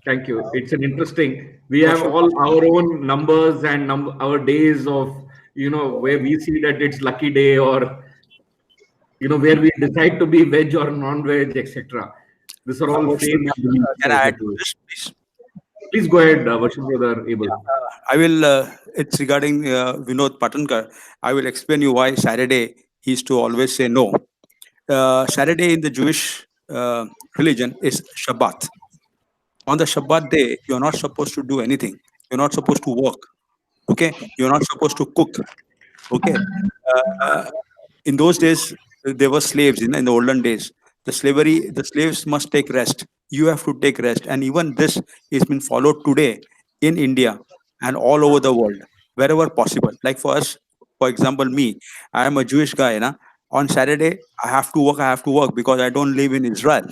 Speaker 3: Thank you. It's an interesting. We have all our own numbers and our days of, where we see that it's lucky day, or where we decide to be veg or non-veg, etc. These are all faith.
Speaker 5: Can I add to this, please?
Speaker 3: Please go ahead, worship brother Abel.
Speaker 5: I will. It's regarding Vinod Patankar. I will explain you why Saturday he used to always say no. Saturday in the Jewish religion is Shabbat. On the Shabbat day, you're not supposed to do anything. You're not supposed to work. Okay, you're not supposed to cook. Okay, uh, in those days there were slaves. In the olden days, the slaves must take rest. You have to take rest, and even this has been followed today in India. and all over the world, wherever possible. Like for us, for example, me, I am a Jewish guy. Na? On Saturday, I have to work. I have to work because I don't live in Israel.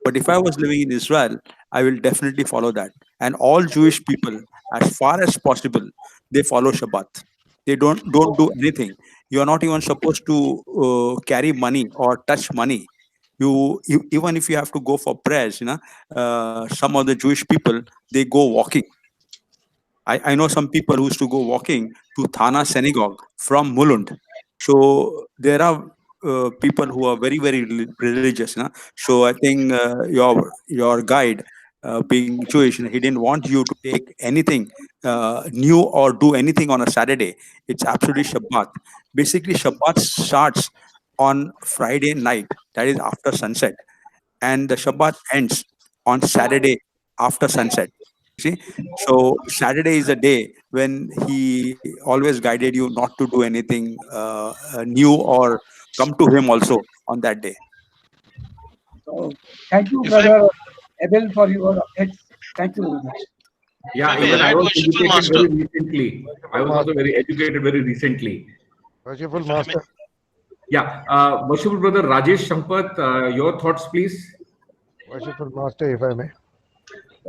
Speaker 5: But if I was living in Israel, I will definitely follow that. And all Jewish people, as far as possible, they follow Shabbat. They don't do anything. You are not even supposed to carry money or touch money. You even if you have to go for prayers, some of the Jewish people, they go walking. I know some people who used to go walking to Thana synagogue from Mulund. So there are people who are very very religious. Na? So I think your guide, being Jewish, he didn't want you to take anything new or do anything on a Saturday. It's absolutely Shabbat. Basically, Shabbat starts on Friday night, that is after sunset, and the Shabbat ends on Saturday after sunset. See, so Saturday is a day when he always guided you not to do anything new or come to him also on that day.
Speaker 8: So thank you,
Speaker 6: If I
Speaker 8: brother Abel, for your updates. Thank you very much.
Speaker 3: Yeah,
Speaker 6: may
Speaker 3: even I
Speaker 6: add,
Speaker 3: was
Speaker 6: worshipful
Speaker 3: educated
Speaker 6: master,
Speaker 3: very recently. I was also very educated very recently.
Speaker 9: Worshipful
Speaker 6: if I may,
Speaker 9: Master.
Speaker 3: Yeah, worshipful brother Rajesh Sampath, your thoughts, please.
Speaker 9: Worshipful Master, if I may.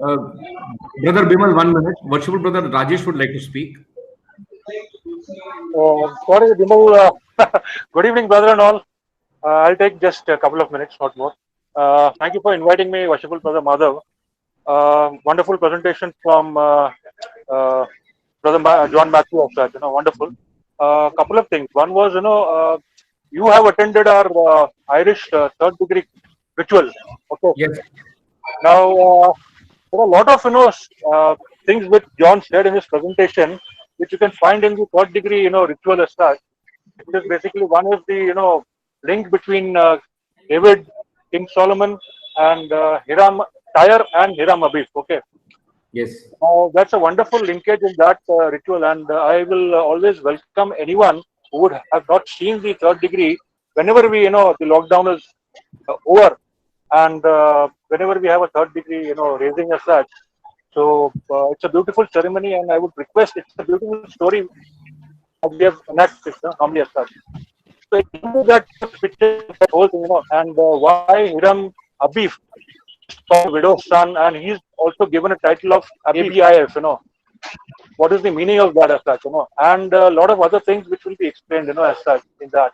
Speaker 3: Uh, Brother Bimal, 1 minute. Worshipful brother Rajesh would like to speak.
Speaker 10: Sorry, Bimal. Good evening, brother and all. I'll take just a couple of minutes, not more. Thank you for inviting me, worshipful brother Madhav. Wonderful presentation from brother John Mathew of that. Wonderful. Couple of things. One was, you have attended our Irish third degree ritual. Okay.
Speaker 3: Yes.
Speaker 10: Now, there are a lot of things which John said in his presentation, which you can find in the third degree ritual as such. It is basically one is the link between David, King Solomon, and Hiram Tyre and Hiram Abif. Okay,
Speaker 3: Yes.
Speaker 10: that's a wonderful linkage in that ritual, and I will always welcome anyone who would have not seen the third degree. Whenever we the lockdown is over, and whenever we have a third degree raising as such. So it's a beautiful ceremony, and I would request, it's a beautiful story that we have enacted normally as such. So that picture, that whole thing, and why Hiram Abif saw the widow's son, and he's also given a title of Abif, what is the meaning of that as such, and a lot of other things which will be explained, as such in that.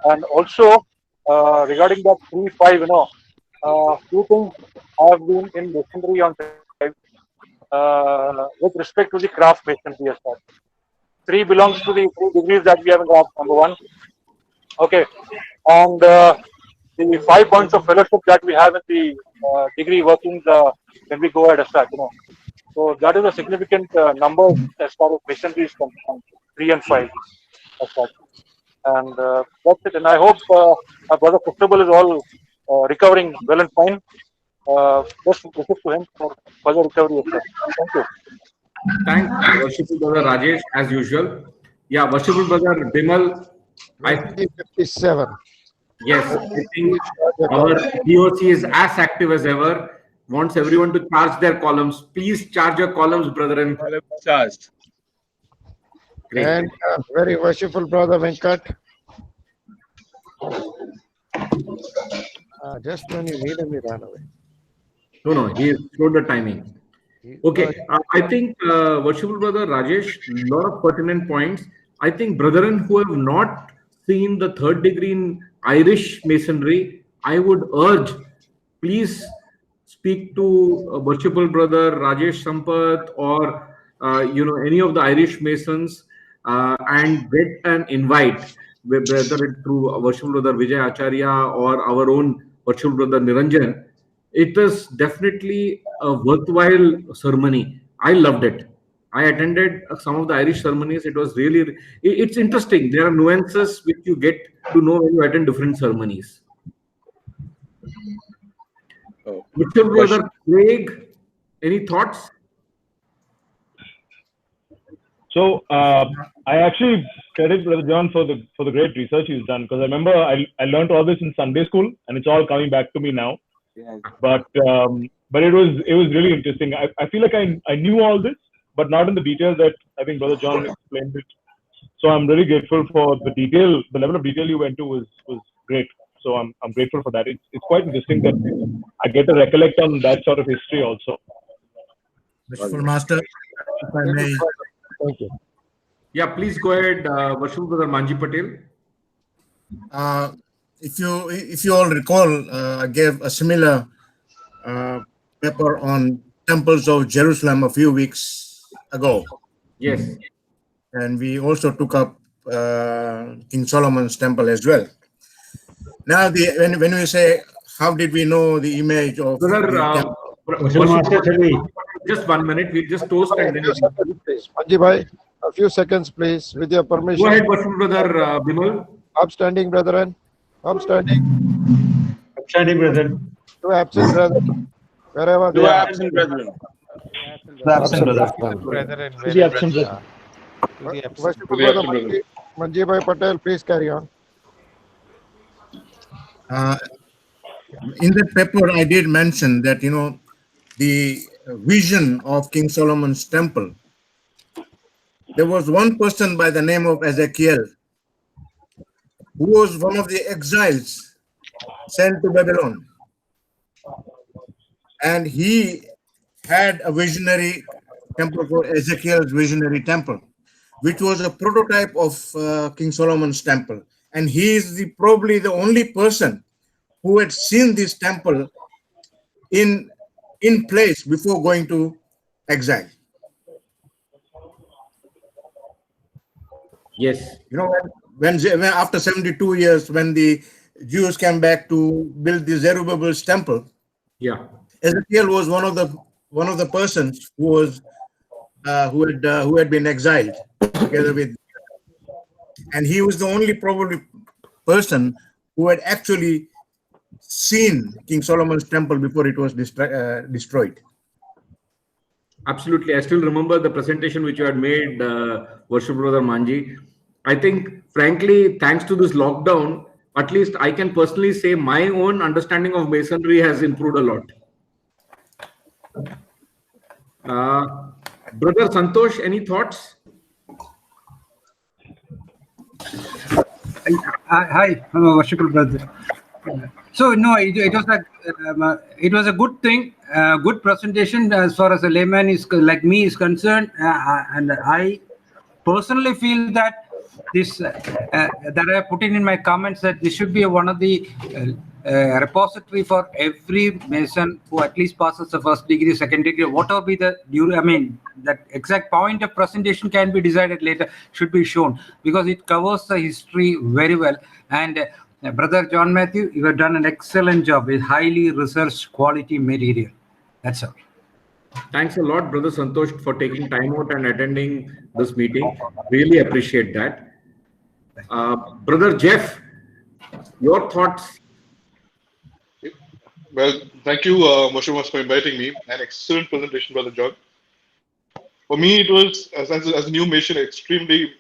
Speaker 10: And also regarding that 3-5, few things have been in masonry on 5 with respect to the craft masonry as such. 3 belongs to the 3 degrees that we have in craft, number 1. Okay, and the 5 points of fellowship that we have in the degree workings when we go ahead as such, So that is a significant number as far as masonry is concerned, 3 and 5 as such. And that's it. And I hope our brother Christabel is all recovering well and fine. Best wishes to him for further recovery as well. Thank you.
Speaker 3: Thanks, worshipful brother Rajesh, as usual. Yeah, worshipful brother Bimal.
Speaker 9: 57.
Speaker 3: Yes, I think our DOC is as active as ever. Wants everyone to charge their columns. Please charge your columns, brethren.
Speaker 2: Charged.
Speaker 3: Great.
Speaker 9: And very worshipful brother Venkat. Just when you need him, he ran away.
Speaker 3: No, he showed the timing. Okay, I think worshipful brother Rajesh, lot of pertinent points. I think brethren who have not seen the third degree in Irish masonry, I would urge, please speak to worshipful brother Rajesh Sampath or any of the Irish masons and get an invite, whether it's through worshipful brother Vijay Acharya or our own worshipful brother Niranjan. It is definitely a worthwhile ceremony. I loved it. I attended some of the Irish ceremonies. It was really, it's interesting. There are nuances which you get to know when you attend different ceremonies.
Speaker 2: Oh,
Speaker 3: Mr. Brother Craig, any thoughts?
Speaker 11: So I actually credit Brother John for the great research he's done, because I remember I learned all this in Sunday school, and it's all coming back to me now.
Speaker 2: yeah.
Speaker 11: But it was really interesting. I feel like I knew all this, but not in the detail that I think Brother John explained it. So I'm really grateful for the level of detail you went to was great. So I'm grateful for that. It's quite interesting that I get to recollect on that sort of history also.
Speaker 1: Worshipful Master, if I may.
Speaker 9: Thank you.
Speaker 3: Yeah, please go ahead, Worshipful Brother Manji Patel.
Speaker 1: If you all recall, I gave a similar paper on temples of Jerusalem a few weeks ago.
Speaker 3: Yes.
Speaker 1: And we also took up King Solomon's temple as well. Now, when we say, how did we know the image of
Speaker 3: Brother, just 1 minute, we'll just toast and then.
Speaker 9: Please, Manji bhai, a few seconds, please, with your permission.
Speaker 3: Go ahead, Worshipful Brother Bimal.
Speaker 9: Upstanding, brethren. Upstanding.
Speaker 4: Upstanding, brethren.
Speaker 9: Two absent, brethren. Wherever they
Speaker 2: Two
Speaker 9: are.
Speaker 2: absent brethren.
Speaker 4: Absent, brother.
Speaker 9: Brethren,
Speaker 4: To the absent, brother.
Speaker 9: Worshipful Brother Manji bhai Patel, please carry on.
Speaker 1: In that paper, I did mention that, the vision of King Solomon's temple, there was one person by the name of Ezekiel, who was one of the exiles sent to Babylon. And he had a visionary temple called Ezekiel's visionary temple, which was a prototype of King Solomon's temple. And he is probably the only person who had seen this temple in place before going to exile.
Speaker 3: Yes.
Speaker 1: When after 72 years, when the Jews came back to build the Zerubbabel's temple,
Speaker 3: yeah,
Speaker 1: Ezekiel was one of the persons who had been exiled together with, and he was the only probably person who had actually seen King Solomon's temple before it was destroyed.
Speaker 3: Absolutely. I still remember the presentation which you had made, Worship Brother Manji. I think, frankly, thanks to this lockdown, at least I can personally say my own understanding of masonry has improved a lot. Brother Santosh, any thoughts?
Speaker 12: Hi, worshipful brother. So no, it was a good thing, good presentation as far as a layman is like me is concerned, and I personally feel that this that I put in my comments that this should be one of the repository for every mason who at least passes the first degree, second degree, whatever be the that exact point of presentation can be decided later, should be shown, because it covers the history very well. And Brother John Mathew, you have done an excellent job with highly researched quality material. That's all.
Speaker 3: Thanks a lot, Brother Santosh, for taking time out and attending this meeting. Really appreciate that. Brother Jeff, your thoughts?
Speaker 13: Well, thank you, Moshe, for inviting me. An excellent presentation, Brother John. For me, it was, as a new mission, extremely,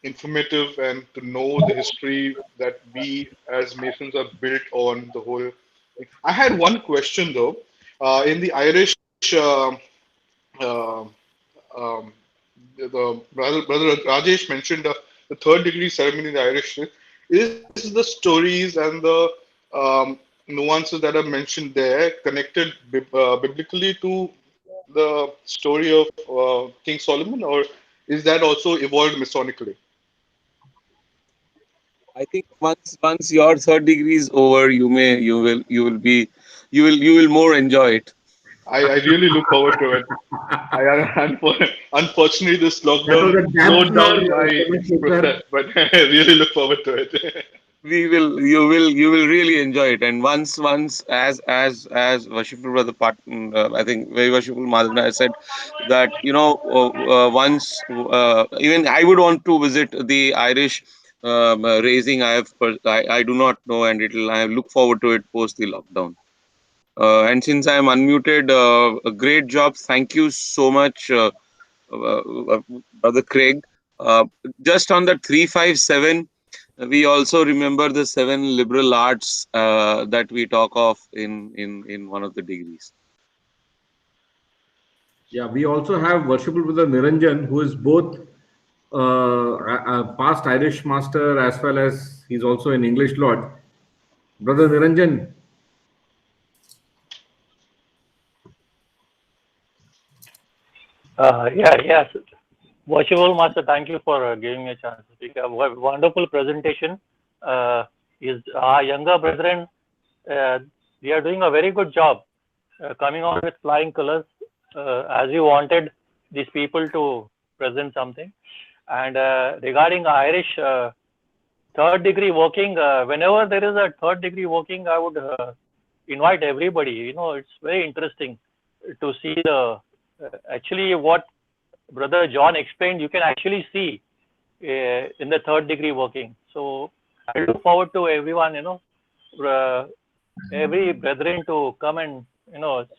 Speaker 13: informative, and to know the history that we as Masons are built on the whole. I had one question though. In the Irish, the brother Rajesh mentioned the third degree ceremony in the Irish. Is the stories and the nuances that are mentioned there connected biblically to the story of King Solomon, or is that also evolved Masonically?
Speaker 2: I think once your third degree is over, you will more enjoy it.
Speaker 13: I really look forward to it. Unfortunately, this lockdown slowed down my process, but I really look forward to it.
Speaker 2: You will really enjoy it. And once as worshipful brother I think very worshipful Madhavna has said that once even I would want to visit the Irish raising. I do not know, and I look forward to it post the lockdown. And since I am unmuted, a great job. Thank you so much, Brother Craig. Just on the 357. We also remember the 7 liberal arts that we talk of in one of the degrees.
Speaker 3: Yeah, we also have Worshipful Brother Niranjan, who is both a past Irish master as well as he's also an English Lord. Brother Niranjan.
Speaker 10: Yes. Worshipful Master, thank you for giving me a chance to speak. A wonderful presentation. Is our younger brethren, uh, they are doing a very good job coming on with flying colors as you wanted these people to present something. And regarding Irish third degree working, whenever there is a third degree working, I would invite everybody. It's very interesting to see the actually what Brother John explained. You can actually see in the third degree working. So I look forward to everyone, every brethren to come and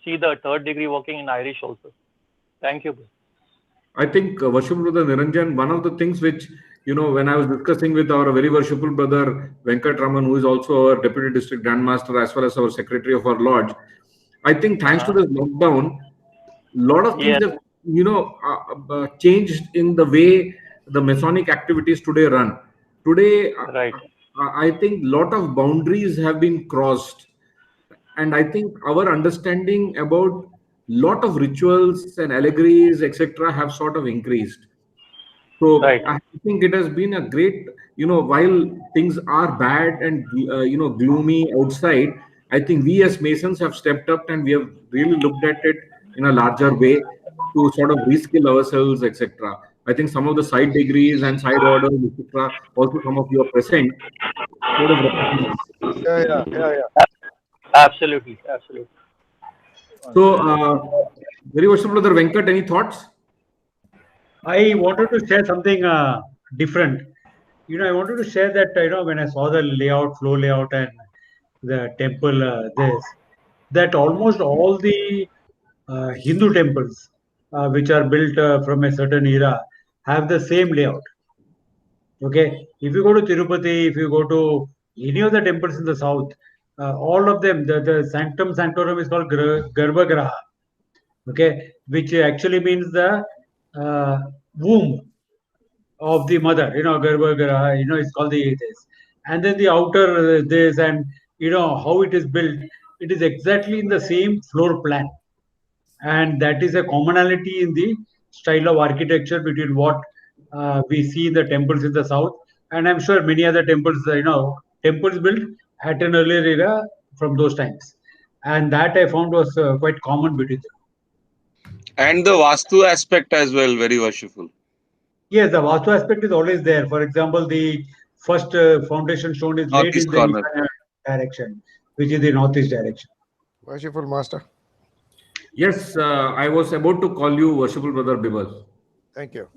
Speaker 10: see the third degree working in Irish also. Thank you.
Speaker 3: I think, Worshipful Brother Niranjan, one of the things which, when I was discussing with our very worshipful brother Venkat Raman, who is also our Deputy District Grand Master as well as our Secretary of our Lodge, I think thanks to this lockdown, a lot of things
Speaker 10: Yes.
Speaker 3: have, changed in the way the Masonic activities today run. Today,
Speaker 10: Right.
Speaker 3: I think a lot of boundaries have been crossed, and I think our understanding about lot of rituals and allegories, etc., have sort of increased. So
Speaker 10: Right.
Speaker 3: I think it has been a great, while things are bad and gloomy outside, I think we as Masons have stepped up and we have really looked at it in a larger way to sort of reskill ourselves, etc. I think some of the side degrees and side orders, etc., also some of you are present, sort of represent.
Speaker 9: Yeah.
Speaker 10: Absolutely. Absolutely.
Speaker 3: So, very worshipful Brother Venkat, any thoughts?
Speaker 4: I wanted to share something different. I wanted to share that when I saw the layout, flow layout, and the temple, that almost all the Hindu temples, which are built from a certain era, have the same layout. Okay, if you go to Tirupati, if you go to any of the temples in the south, all of them, the sanctum sanctorum is called Garbhagraha. Okay, which actually means the womb of the mother. Garbhagraha. It's called the this, and then the outer this, and how it is built. It is exactly in the same floor plan, and that is a commonality in the style of architecture between what we see in the temples in the south, and I'm sure many other temples, temples built at an earlier era from those times, and that I found was quite common between them.
Speaker 2: And the Vastu aspect as well, very worshipful.
Speaker 4: Yes, the Vastu aspect is always there. For example, the first foundation stone is laid
Speaker 2: Northeast
Speaker 4: in the
Speaker 2: corner.
Speaker 4: eastern direction, which is the northeast direction.
Speaker 9: Worshipful Master.
Speaker 3: Yes, I was about to call you Worshipful Brother Bibal.
Speaker 9: Thank you.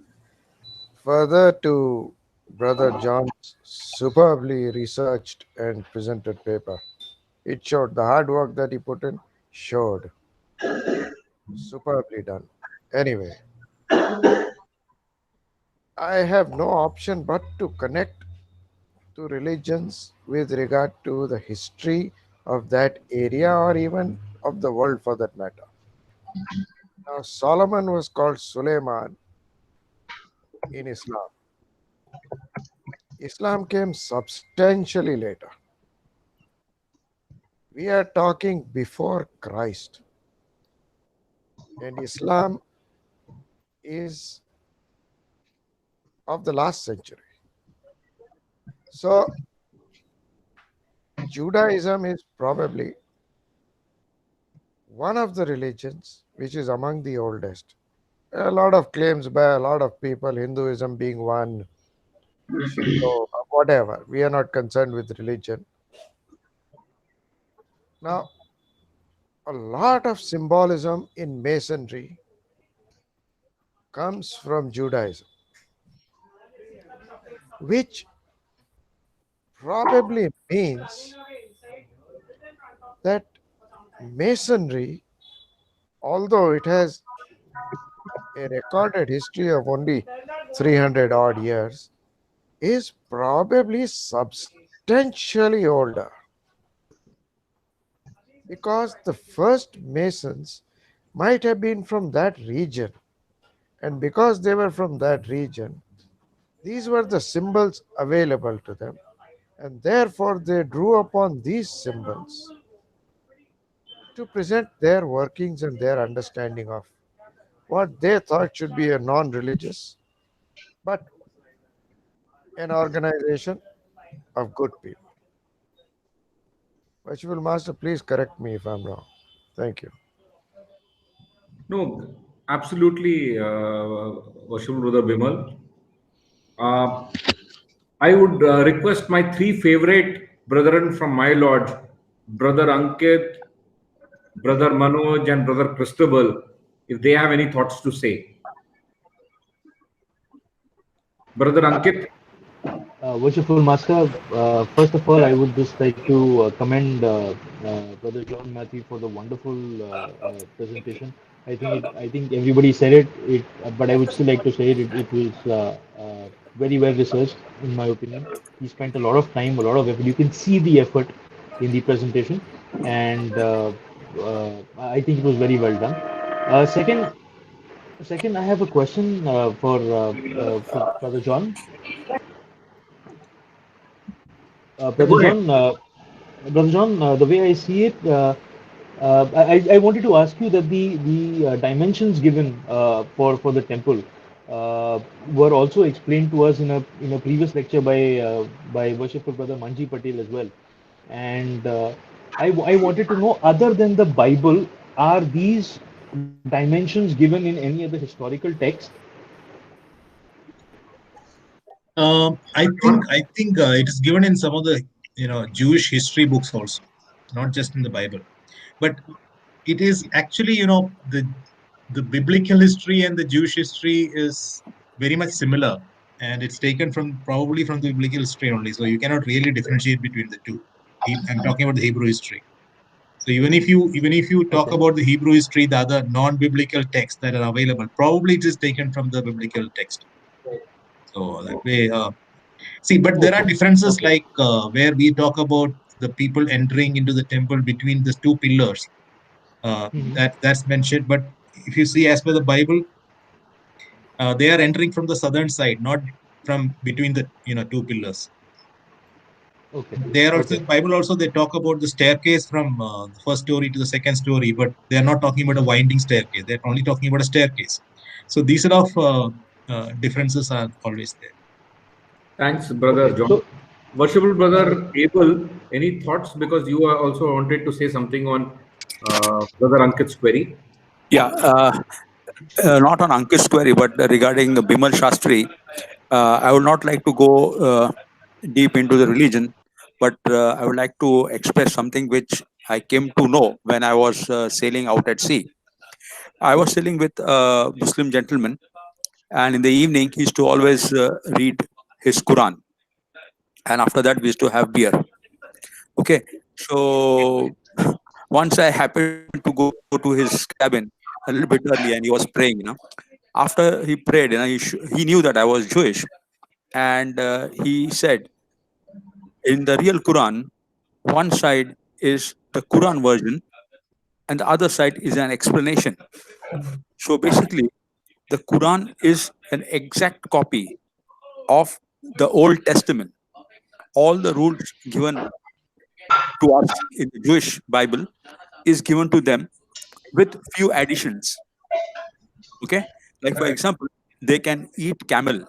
Speaker 9: Further to Brother John's superbly researched and presented paper, it showed the hard work that he put in, showed. Superbly done. Anyway, I have no option but to connect to religions with regard to the history of that area or even of the world for that matter. Now, Solomon was called Suleiman in Islam. Islam came substantially later. We are talking before Christ. And Islam is of the last century. So, Judaism is probably one of the religions which is among the oldest. A lot of claims by a lot of people, Hinduism being one, Shinto, whatever. We are not concerned with religion. Now, a lot of symbolism in Masonry comes from Judaism, which probably means that Masonry, although it has a recorded history of only 300 odd years, is probably substantially older, because the first Masons might have been from that region. And because they were from that region, these were the symbols available to them. And therefore, they drew upon these symbols to present their workings and their understanding of what they thought should be a non religious but an organization of good people. Virtual Master, please correct me if I'm wrong. Thank you.
Speaker 3: No, absolutely, Worshipful Brother Bimal. Uh, I would request my three favorite brethren from my lodge, Brother Ankit, Brother Manoj, and Brother Christabel, if they have any thoughts to say. Brother Ankit.
Speaker 14: Worshipful Master, first of all, I would just like to commend Brother John Mathew for the wonderful presentation. I think everybody said it. But I would still like to say it. It was very well researched, in my opinion. He spent a lot of time, a lot of effort. You can see the effort in the presentation, and I think it was very well done. Second, I have a question for Brother John.
Speaker 3: Go ahead.
Speaker 14: Brother John, the way I see it, I wanted to ask you that the dimensions given for the temple were also explained to us in a previous lecture by Worshipful Brother Manji Patel as well, and I wanted to know, other than the Bible, are these dimensions given in any other historical text?
Speaker 1: I think it is given in some of the Jewish history books also, not just in the Bible. But it is actually the biblical history and the Jewish history is very much similar, and it's taken from probably from the biblical history only. So you cannot really differentiate between the two. I'm talking about the Hebrew history. So even if you talk
Speaker 14: Okay.
Speaker 1: about the Hebrew history, the other non-biblical texts that are available, probably it is taken from the biblical text. So that way, see, but there are
Speaker 14: Okay.
Speaker 1: differences
Speaker 14: Okay.
Speaker 1: like where we talk about the people entering into the temple between the two pillars.
Speaker 14: Hmm.
Speaker 1: That's mentioned. But if you see, as per the Bible, they are entering from the southern side, not from between the two pillars.
Speaker 14: Okay.
Speaker 1: They are also
Speaker 14: Okay.
Speaker 1: the Bible also they talk about the staircase from the first story to the second story, but they are not talking about a winding staircase. They're only talking about a staircase. So these sort of differences are always there.
Speaker 3: Thanks, Brother
Speaker 14: Okay.
Speaker 3: John.
Speaker 14: So,
Speaker 3: Worshipful
Speaker 14: uh,
Speaker 3: Brother Abel, any thoughts? Because you are also wanted to say something on Brother Ankit's query.
Speaker 5: Yeah, not on Ankit's query, but regarding Bimal Shastri, I would not like to go deep into the religion, but I would like to express something which I came to know when I was sailing out at sea. I was sailing with a Muslim gentleman, and in the evening, he used to always read his Quran, and after that, we used to have beer. Okay, so once I happened to go to his cabin a little bit early, and he was praying. After he prayed, he knew that I was Jewish, and he said, in the real Quran, one side is the Quran version, and the other side is an explanation. So basically, the Quran is an exact copy of the Old Testament. All the rules given to us in the Jewish Bible is given to them with few additions. Okay, like for example, they can eat camel.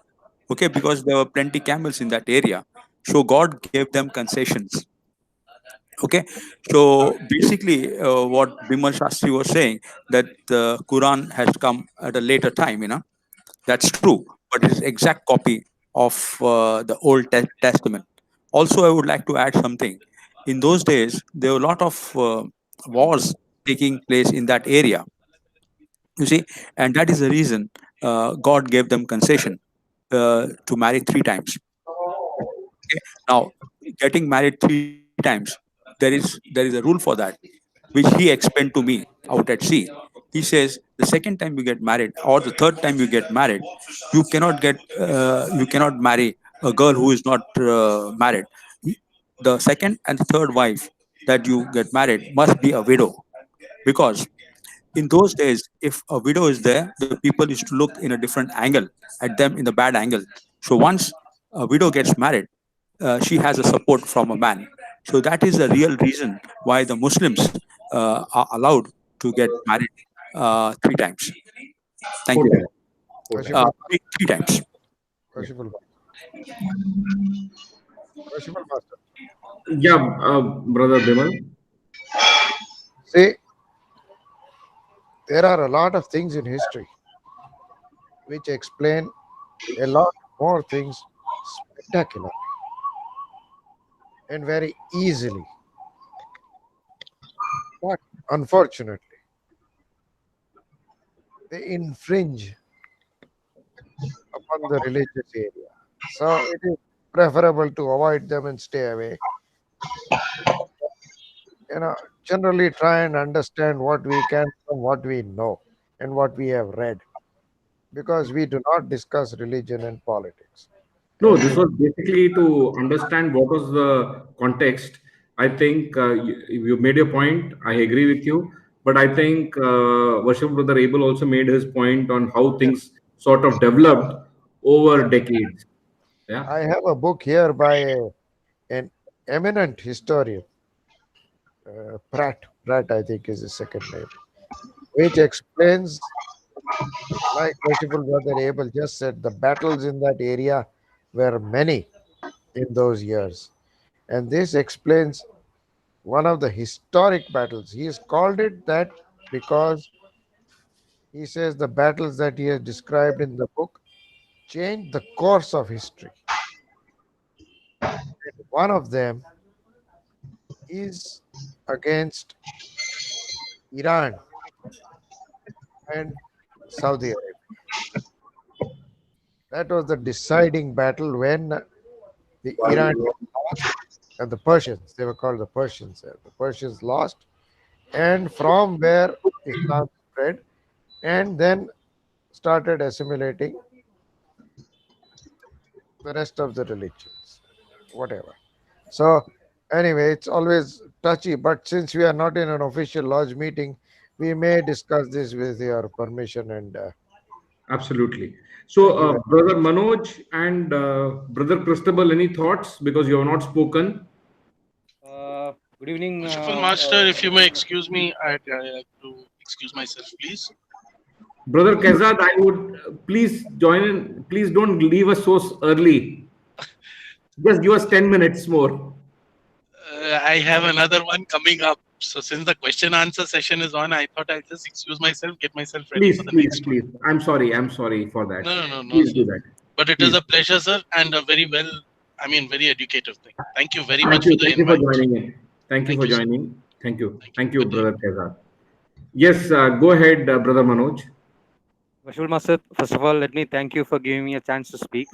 Speaker 5: Okay, because there were plenty camels in that area, so God gave them concessions. Okay, so basically, what Bimal Shastri was saying, that the Quran has come at a later time. That's true, but it's exact copy of the Old Testament. Also, I would like to add something. In those days, there were a lot of wars taking place in that area. You see, and that is the reason God gave them concession to marry three times. Okay? Now, getting married three times, there is a rule for that, which he explained to me out at sea. He says the second time you get married or the third time you get married, you cannot marry a girl who is not married. The second and third wife that you get married must be a widow, because in those days, if a widow is there, the people used to look in a different angle at them, in the bad angle. So once a widow gets married, she has a support from a man. So that is the real reason why the Muslims are allowed to get married 3 times. Thank
Speaker 3: Four
Speaker 5: you.
Speaker 3: times. Four times.
Speaker 9: Worshipful,
Speaker 5: Three times.
Speaker 9: worshipful, worshipful master.
Speaker 3: Yeah, brother Bimal.
Speaker 9: See, there are a lot of things in history which explain a lot more things spectacular and very easily. But unfortunately, they infringe upon the religious area. So it is preferable to avoid them and stay away. Generally try and understand what we can from what we know and what we have read, because we do not discuss religion and politics.
Speaker 3: No,
Speaker 9: As
Speaker 3: this
Speaker 9: we
Speaker 3: was basically to understand what was the context. I think you made your point. I agree with you. But I think Worship Brother Abel also made his point on how
Speaker 9: Yes,
Speaker 3: things sort of developed over
Speaker 9: yes.
Speaker 3: decades. Yeah,
Speaker 9: I have a book here by an eminent historian, Pratt, I think is his second name, which explains, like Worshipful Brother Abel just said, the battles in that area were many in those years. And this explains one of the historic battles. He has called it that because he says the battles that he has described in the book changed the course of history. And one of them is against Iran and Saudi Arabia. That was the deciding battle when the Iranians lost and the Persians, they were called the Persians, the Persians lost, and from where Islam spread and then started assimilating the rest of the religions, whatever. So, anyway, it's always touchy, but since we are not in an official lodge meeting, we may discuss this with your permission. And
Speaker 3: absolutely. So,
Speaker 9: thank you very
Speaker 3: Brother Manoj and Brother Christabel, any thoughts? Because you have not spoken.
Speaker 15: Good evening.
Speaker 6: Worshipful Master, if you may excuse me, I like to excuse myself, please.
Speaker 3: Brother Kezad, I would please join in. Please don't leave us so early. Just give us 10 minutes more.
Speaker 6: I have another one coming up. So since the question answer session is on, I thought I'll just excuse myself, get myself ready
Speaker 3: Please,
Speaker 6: for the
Speaker 3: please,
Speaker 6: next one.
Speaker 3: please. I'm sorry. I'm sorry for that.
Speaker 6: No,
Speaker 3: Please
Speaker 6: sir.
Speaker 3: do that.
Speaker 6: But it is
Speaker 3: Please.
Speaker 6: a pleasure, sir, and a very very educative thing. Thank you very
Speaker 3: Thank
Speaker 6: much
Speaker 3: you.
Speaker 6: for the
Speaker 3: Thank you for
Speaker 6: invite.
Speaker 3: joining in. Thank you
Speaker 6: Thank
Speaker 3: for
Speaker 6: you, sir.
Speaker 3: joining. Thank you.
Speaker 6: Thank you.
Speaker 3: Thank you,
Speaker 6: Good day.
Speaker 3: Brother Kezad. Yes, go ahead, Brother Manoj.
Speaker 15: Vashul Master, first of all, let me thank you for giving me a chance to speak.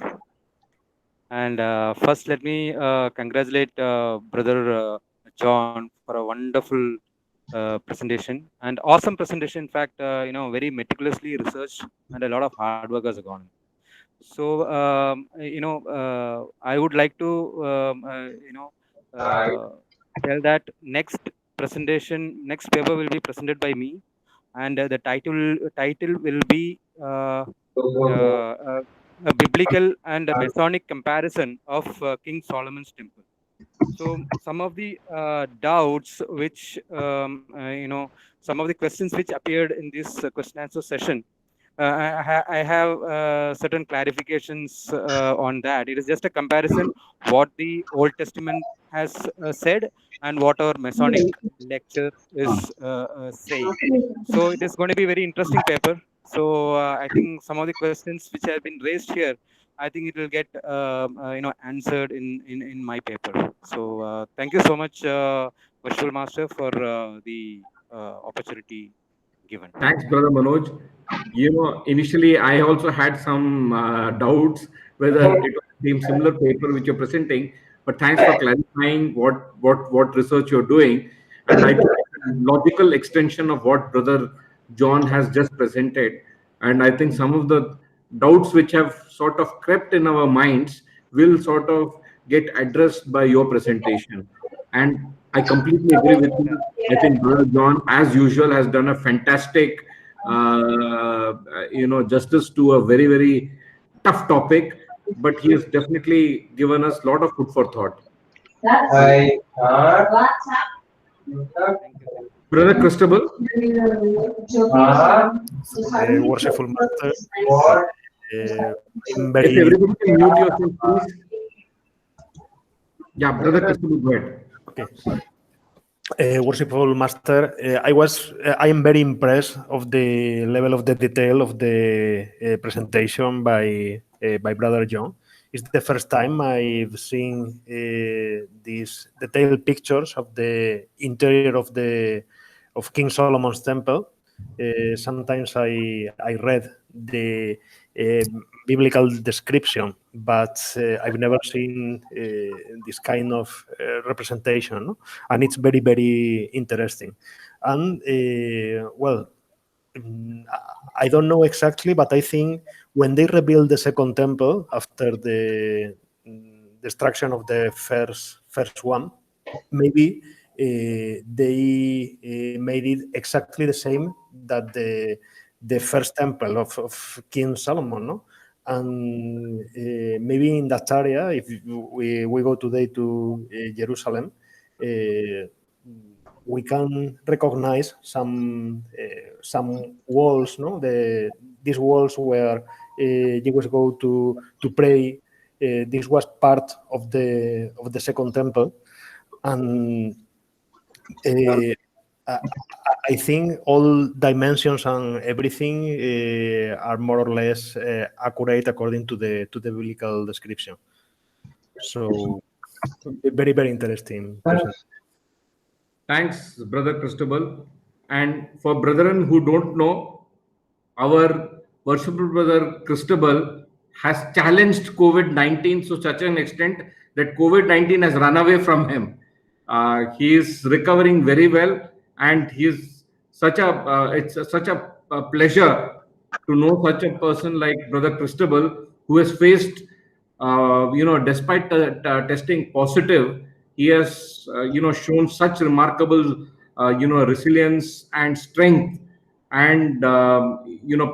Speaker 15: And first, let me congratulate Brother John for a wonderful presentation and awesome presentation. In fact, very meticulously researched and a lot of hard work has gone. So, I would like to, tell that next paper will be presented by me, and the title will be a biblical and a Masonic comparison of King Solomon's temple. So some of the doubts which some of the questions which appeared in this question answer session, I have certain clarifications on that. It is just a comparison what the Old Testament has said and what our Masonic lecture is saying. So it is going to be very interesting paper. So I think some of the questions which have been raised here, I think it will get answered in my paper. So thank you so much, Virtual Master, for the opportunity given.
Speaker 3: Thanks, Brother Manoj. Initially I also had some doubts whether it was the same similar paper which you're presenting, but thanks for clarifying what research you're doing. And I think it's a logical extension of what Brother John has just presented. And I think some of the doubts which have sort of crept in our minds will sort of get addressed by your presentation. And I completely agree with you. I think Brother John, as usual, has done a fantastic, justice to a very, very tough topic. But he has definitely given us a lot of food for thought. Brother Christabel,
Speaker 16: Worshipful Master. I'm
Speaker 3: if
Speaker 16: very
Speaker 3: everybody can mute yourself, please. Yeah, Brother Christabel, go ahead.
Speaker 16: okay. Worshipful Master, I am very impressed of the level of the detail of the presentation by Brother John. It's the first time I've seen these detailed pictures of the interior of King Solomon's temple. Sometimes I read the biblical description, but I've never seen this kind of representation, no? And it's very, very interesting. And well, I don't know exactly, but I think when they rebuild the second temple after the destruction of the first one, maybe they made it exactly the same that the first temple of King Solomon, no? And maybe in that area, if we go today to Jerusalem, we can recognize some walls, no? These walls where you was go to pray. This was part of the second temple, and I think all dimensions and everything are more or less accurate according to the biblical description. So very, very interesting.
Speaker 3: Thanks, Brother Christabel. And for brethren who don't know, our worshipful brother Christabel has challenged COVID-19 to such an extent that COVID-19 has run away from him. He is recovering very well, and it's such a pleasure to know such a person like Brother Christabel, who has faced, despite testing positive, he has, shown such remarkable, resilience and strength and,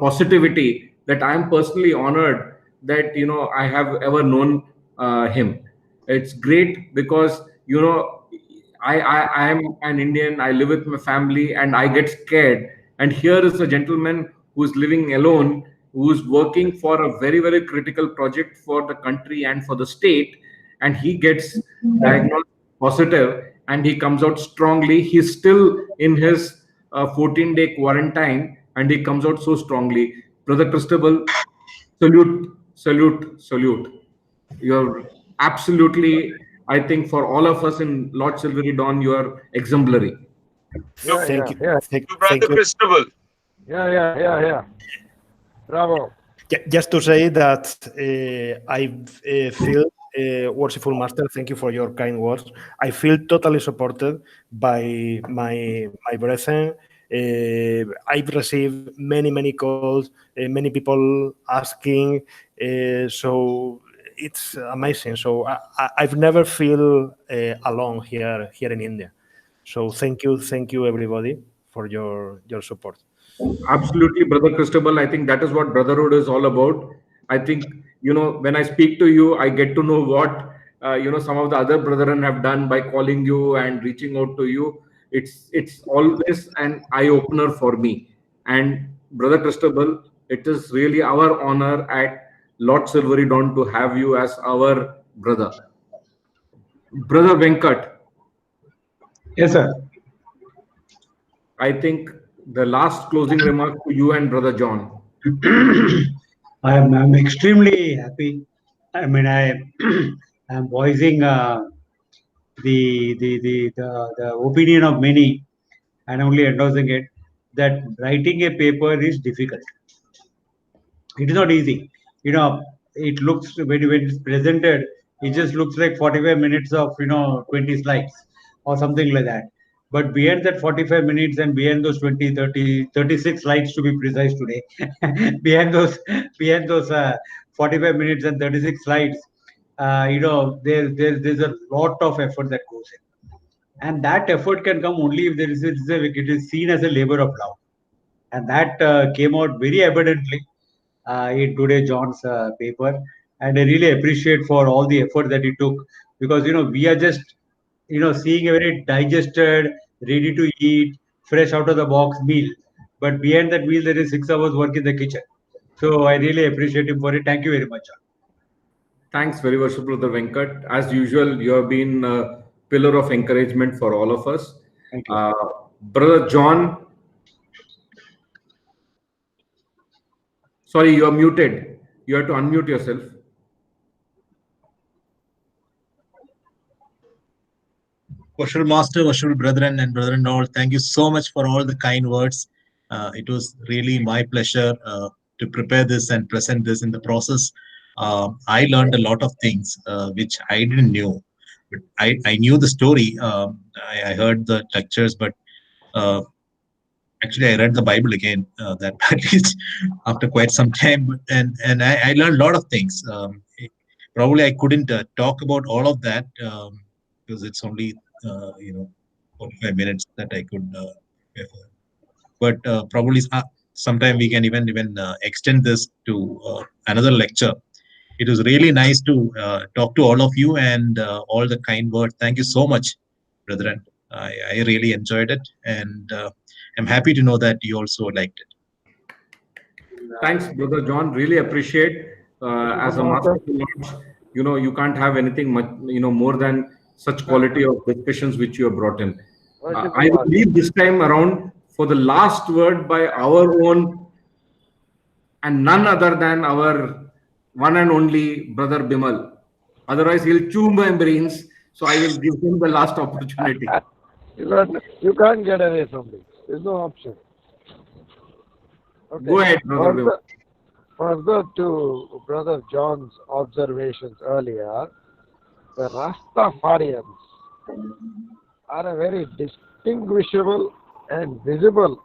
Speaker 3: positivity that I am personally honored that, I have ever known him. It's great because, I am an Indian. I live with my family, and I get scared. And here is a gentleman who's living alone, who's working for a very, very critical project for the country and for the state, and he gets diagnosed positive, and he comes out strongly. He's still in his 14-day quarantine, and he comes out so strongly. Brother Christabel, salute, salute, salute. You're absolutely, I think, for all of us in Lord Silvery Dawn, you are exemplary.
Speaker 16: Thank you.
Speaker 2: To Brother Christabel.
Speaker 9: Yeah. Bravo.
Speaker 16: Just to say that I feel, worshipful Master, thank you for your kind words. I feel totally supported by my brethren. I've received many calls, many people asking. So it's amazing. So I've never feel alone here in India. So thank you everybody for your support.
Speaker 3: Absolutely, Brother Christabel. I think that is what brotherhood is all about. I think, when I speak to you, I get to know what, some of the other brethren have done by calling you and reaching out to you. It's always an eye opener for me. And Brother Christabel, it is really our honor at Lord Silvery Dawn to have you as our brother. Brother Venkat.
Speaker 4: Yes, sir.
Speaker 3: I think the last closing remark to you and Brother John.
Speaker 4: I'm extremely happy. I mean, I'm voicing the opinion of many and only endorsing it that writing a paper is difficult. It is not easy. It looks when it's presented, it just looks like 45 minutes of 20 slides or something like that. But beyond that 45 minutes and beyond those 20, 30, 36 slides to be precise today, beyond those 45 minutes and 36 slides, there's a lot of effort that goes in. and that effort can come only if it is seen as a labor of love, and that came out very evidently in today John's paper. And I really appreciate for all the effort that he took, because we are just seeing a very digested, ready to eat, fresh out of the box meal, but behind that meal there is 6 hours work in the kitchen. So I really appreciate him for it. Thank you very much, John.
Speaker 3: Thanks very much, Brother Venkat. As usual, you have been a pillar of encouragement for all of us.
Speaker 4: Thank you.
Speaker 3: Brother John, sorry, you are muted. You have to unmute yourself.
Speaker 1: Worshipful Master, worshipful brethren and brethren all, thank you so much for all the kind words. It was really my pleasure to prepare this and present this. In the process, I learned a lot of things which I didn't know. But I knew the story. I heard the lectures, but actually I read the Bible again. That at least after quite some time, and I learned a lot of things. Probably I couldn't talk about all of that because it's only 45 minutes that I could. But probably sometime we can even extend this to another lecture. It was really nice to talk to all of you and all the kind words. Thank you so much, brethren. I really enjoyed it, and I'm happy to know that you also liked it.
Speaker 3: Thanks, Brother John. Really appreciate. As a master of the launch, you can't have anything much, more than such quality of discussions which you have brought in. I will leave this time around for the last word by our own and none other than our one and only Brother Bimal. Otherwise, he'll chew my brains. So I will give him the last opportunity.
Speaker 9: You can't get away from this. There's no option. Okay.
Speaker 3: Go ahead, Brother Bimal.
Speaker 9: Further to Brother John's observations earlier, the Rastafarians are a very distinguishable and visible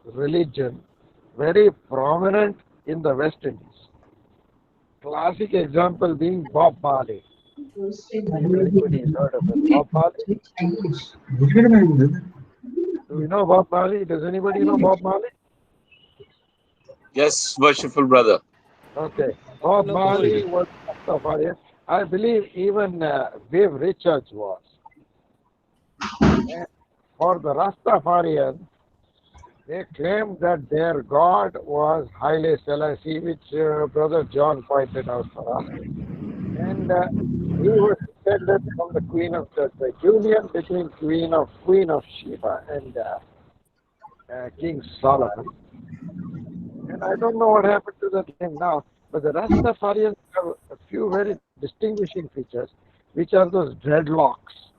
Speaker 9: religion, very prominent in the West Indies. Classic example being Bob Marley. Anybody has heard of it? Bob Marley? Do you know Bob Marley? Does anybody know Bob Marley?
Speaker 2: Yes, worshipful brother.
Speaker 9: Okay. Bob Marley was Rastafarian. I believe even Viv Richards was. And for the Rastafarians, they claimed that their god was Haile Selassie, which Brother John pointed out for us. And he was descended from the Queen of the union between Queen of Sheba and King Solomon. And I don't know what happened to that name now, but the Rastafarians have a few very distinguishing features, which are those dreadlocks.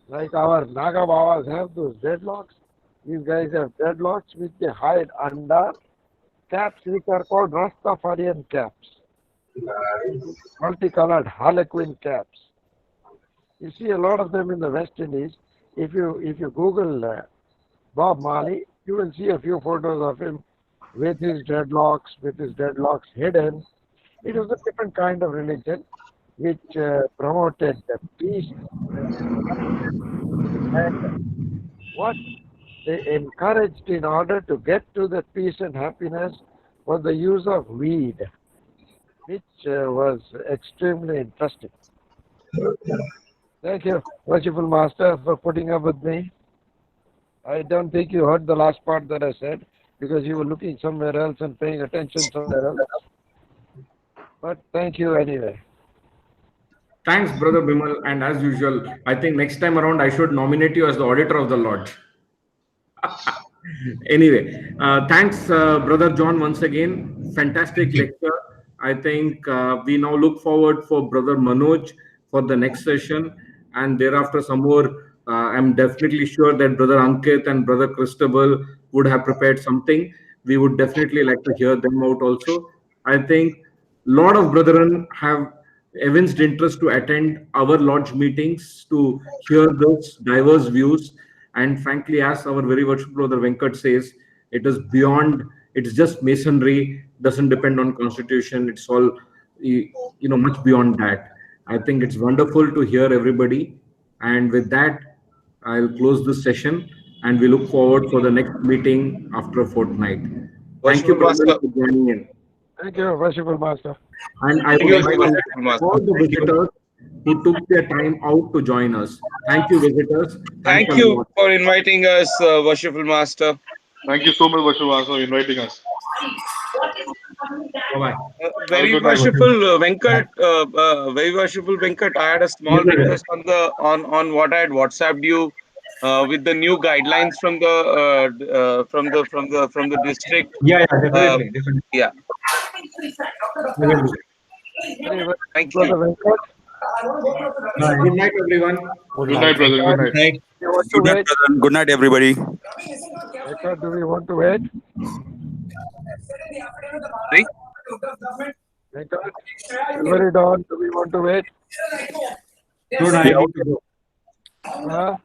Speaker 9: Like our Naga Babas have those dreadlocks. These guys have dreadlocks which they hide under caps which are called Rastafarian caps. Multicolored harlequin caps. You see a lot of them in the West Indies. If you Google Bob Marley, you will see a few photos of him with his dreadlocks hidden. It was a different kind of religion which promoted peace and what they encouraged in order to get to the peace and happiness was the use of weed, which was extremely interesting. Thank you, Worshipful Master, for putting up with me. I don't think you heard the last part that I said because you were looking somewhere else and paying attention somewhere else. But thank you anyway.
Speaker 3: Thanks, Brother Bimal. And as usual, I think next time around I should nominate you as the auditor of the lodge. Anyway, thanks, Brother John, once again. Fantastic lecture. I think we now look forward for Brother Manoj for the next session, and thereafter some more. I'm definitely sure that Brother Ankit and Brother Christabel would have prepared something. We would definitely like to hear them out also. I think a lot of brethren have evinced interest to attend our lodge meetings to hear those diverse views. And frankly, as our very worshipful brother Venkat says, it is beyond, it's just masonry, doesn't depend on constitution. It's all, much beyond that. I think it's wonderful to hear everybody. And with that, I'll close this session, and we look forward for the next meeting after a fortnight. Thank you,
Speaker 2: Worshipful
Speaker 3: brothers,
Speaker 2: Master.
Speaker 3: for joining in.
Speaker 9: Thank you, Worshipful Master.
Speaker 3: And I
Speaker 2: Thank
Speaker 3: would
Speaker 2: you
Speaker 3: like
Speaker 2: so much,
Speaker 3: to
Speaker 2: Worshipful
Speaker 3: thank
Speaker 2: Master.
Speaker 3: all the
Speaker 2: Thank you.
Speaker 3: visitors who took their time out to join us. Thank you, visitors. Thanks
Speaker 2: Thank
Speaker 3: a
Speaker 2: you
Speaker 3: lot.
Speaker 2: for inviting us, Worshipful Master.
Speaker 13: Thank you so much, Vashuvasa, for inviting us.
Speaker 3: Bye-bye.
Speaker 13: Have a
Speaker 2: Very
Speaker 13: good night.
Speaker 2: worshipful Venkat. Very worshipful Venkat. I had a small
Speaker 4: Yes, sir.
Speaker 2: request on what I had WhatsApped you with the new guidelines from the district.
Speaker 4: Yeah, yeah,
Speaker 2: Uh,
Speaker 4: definitely, definitely.
Speaker 2: yeah.
Speaker 4: We will do.
Speaker 9: Very well,
Speaker 2: Thank
Speaker 9: Brother
Speaker 2: you.
Speaker 9: Venkat.
Speaker 4: Bye.
Speaker 3: Good night, everyone.
Speaker 9: Good
Speaker 13: Good
Speaker 9: night,
Speaker 13: night, brother. Good
Speaker 9: Venkat.
Speaker 13: night.
Speaker 1: Right.
Speaker 9: You want to
Speaker 5: Good night,
Speaker 9: wait?
Speaker 5: brother. Good night, everybody.
Speaker 9: Venkat, do we want to wait?
Speaker 2: Sorry?
Speaker 9: Venkat, Silvery Dawn, do we want to wait?
Speaker 4: No, no, I
Speaker 5: Yeah,
Speaker 4: need
Speaker 5: okay.
Speaker 4: to go.
Speaker 9: Huh?